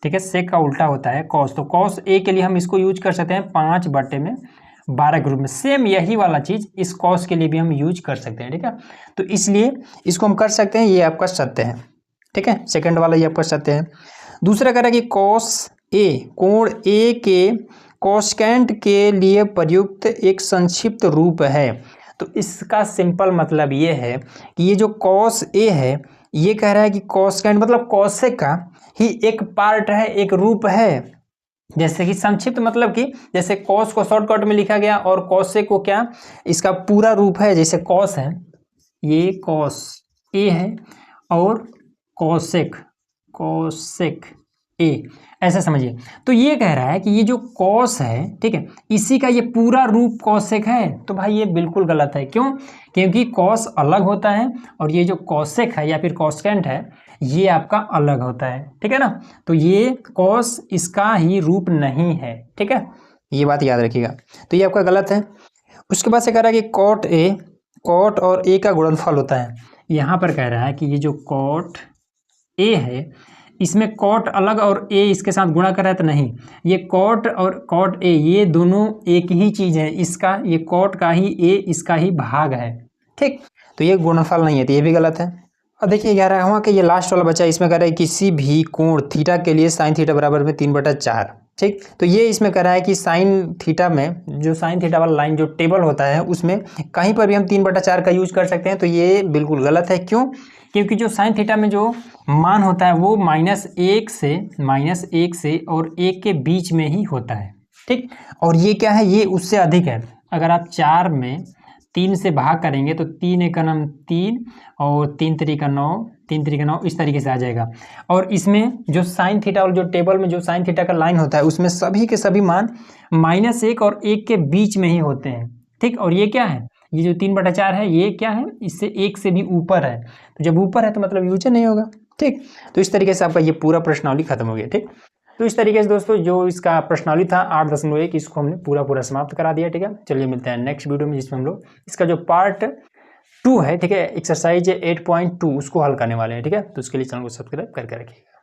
ठीक है, sec का उल्टा होता है cos, तो cos a के लिए हम इसको यूज कर सकते हैं 5/12 के रूप में। सेम यही वाला चीज इस cos के लिए भी हम यूज कर सकते हैं। ठीक है, तो इसलिए इसको हम कर सकते हैं, ये आपका सत्य है। ठीक है, सेकंड वाला ये आपका सत्य है। दूसरा कह रहा है कि cos a कोण a के कोसेकेंट के लिए प्रयुक्त एक संक्षिप्त रूप है। तो इसका सिंपल मतलब ये है कि ये जो cos a है, ये कह रहा है कि कोसेकेंट मतलब कोसेक का ही एक पार्ट है, एक रूप है। जैसे कि संक्षिप्त मतलब कि जैसे cos को शॉर्टकट में लिखा गया और कोसेक को क्या इसका पूरा रूप है। जैसे cos है, ये cos a है, और कोसेक a, ऐसा समझिए। तो ये कह रहा है कि ये जो cos है, ठीक है, इसी का ये पूरा रूप कोसेक है। तो भाई ये बिल्कुल गलत है। क्यों, क्योंकि cos अलग होता है और ये जो कोसेक है या फिर कोसेकेंट है, ये आपका अलग होता है। ठीक है ना, तो ये cos इसका ही रूप नहीं है। ठीक है, ये बात याद रखिएगा। तो ये आपका गलत है। उसके बाद से कह रहा है कि cot और a का गुणनफल होता है। यहाँ पर कह रहा है कि ये जो cot a है, इसमें cot अलग और a इसके साथ गुणा कर रहा है, तो नहीं, ये cot और cot a ये दोनों एक ही चीज है। इसका ये cot का ही a इसका ही भाग है। ठीक, तो ये गुणनफल नहीं है, तो ये भी गलत है। अब देखिए 11वां के ये लास्ट वाला बचा, इसमें कह रहा है किसी भी कोण थीटा के लिए sin थीटा बराबर में 3/4। ठीक, तो ये इसमें कह रहा है कि sin थीटा में, जो sin थीटा वाला लाइन जो टेबल होता है, उसमें कहीं पर भी हम 3/4 का यूज कर सकते हैं। तो ये बिल्कुल गलत है। क्यों, क्योंकि जो sin थीटा में जो मान होता है वो -1 से और 1 के बीच में ही होता है। ठीक, और ये क्या है, ये उससे अधिक है। अगर आप 4 में 3 से भाग करेंगे तो 3 × 9 3 और 3 × 3 = 9, 3 × 3 = 9, इस तरीके से आ जाएगा। और इसमें जो sin थीटा और जो टेबल में जो sin थीटा का लाइन होता है, उसमें सभी के सभी मान -1 और 1 के बीच में ही होते हैं। ठीक, और ये क्या है, ये जो 3/4 है ये क्या है, इससे 1 से भी ऊपर है, तो जब ऊपर है तो मतलब विभाजन नहीं होगा। ठीक, तो इस तरीके से आपका ये पूरा प्रश्नावली खत्म हो गया। ठीक, तो इस तरीके से दोस्तों जो इसका प्रश्नावली था 8.1 इसको हमने पूरा समाप्त करा दिया। ठीक है, चलिए मिलते हैं नेक्स्ट वीडियो में, जिसमें हम लोग इसका जो पार्ट 2 है, ठीक है, एक्सरसाइज 8.2 उसको हल करने वाले हैं। ठीक है, तो उसके लिए चैनल को सब्सक्राइब करके रखिएगा।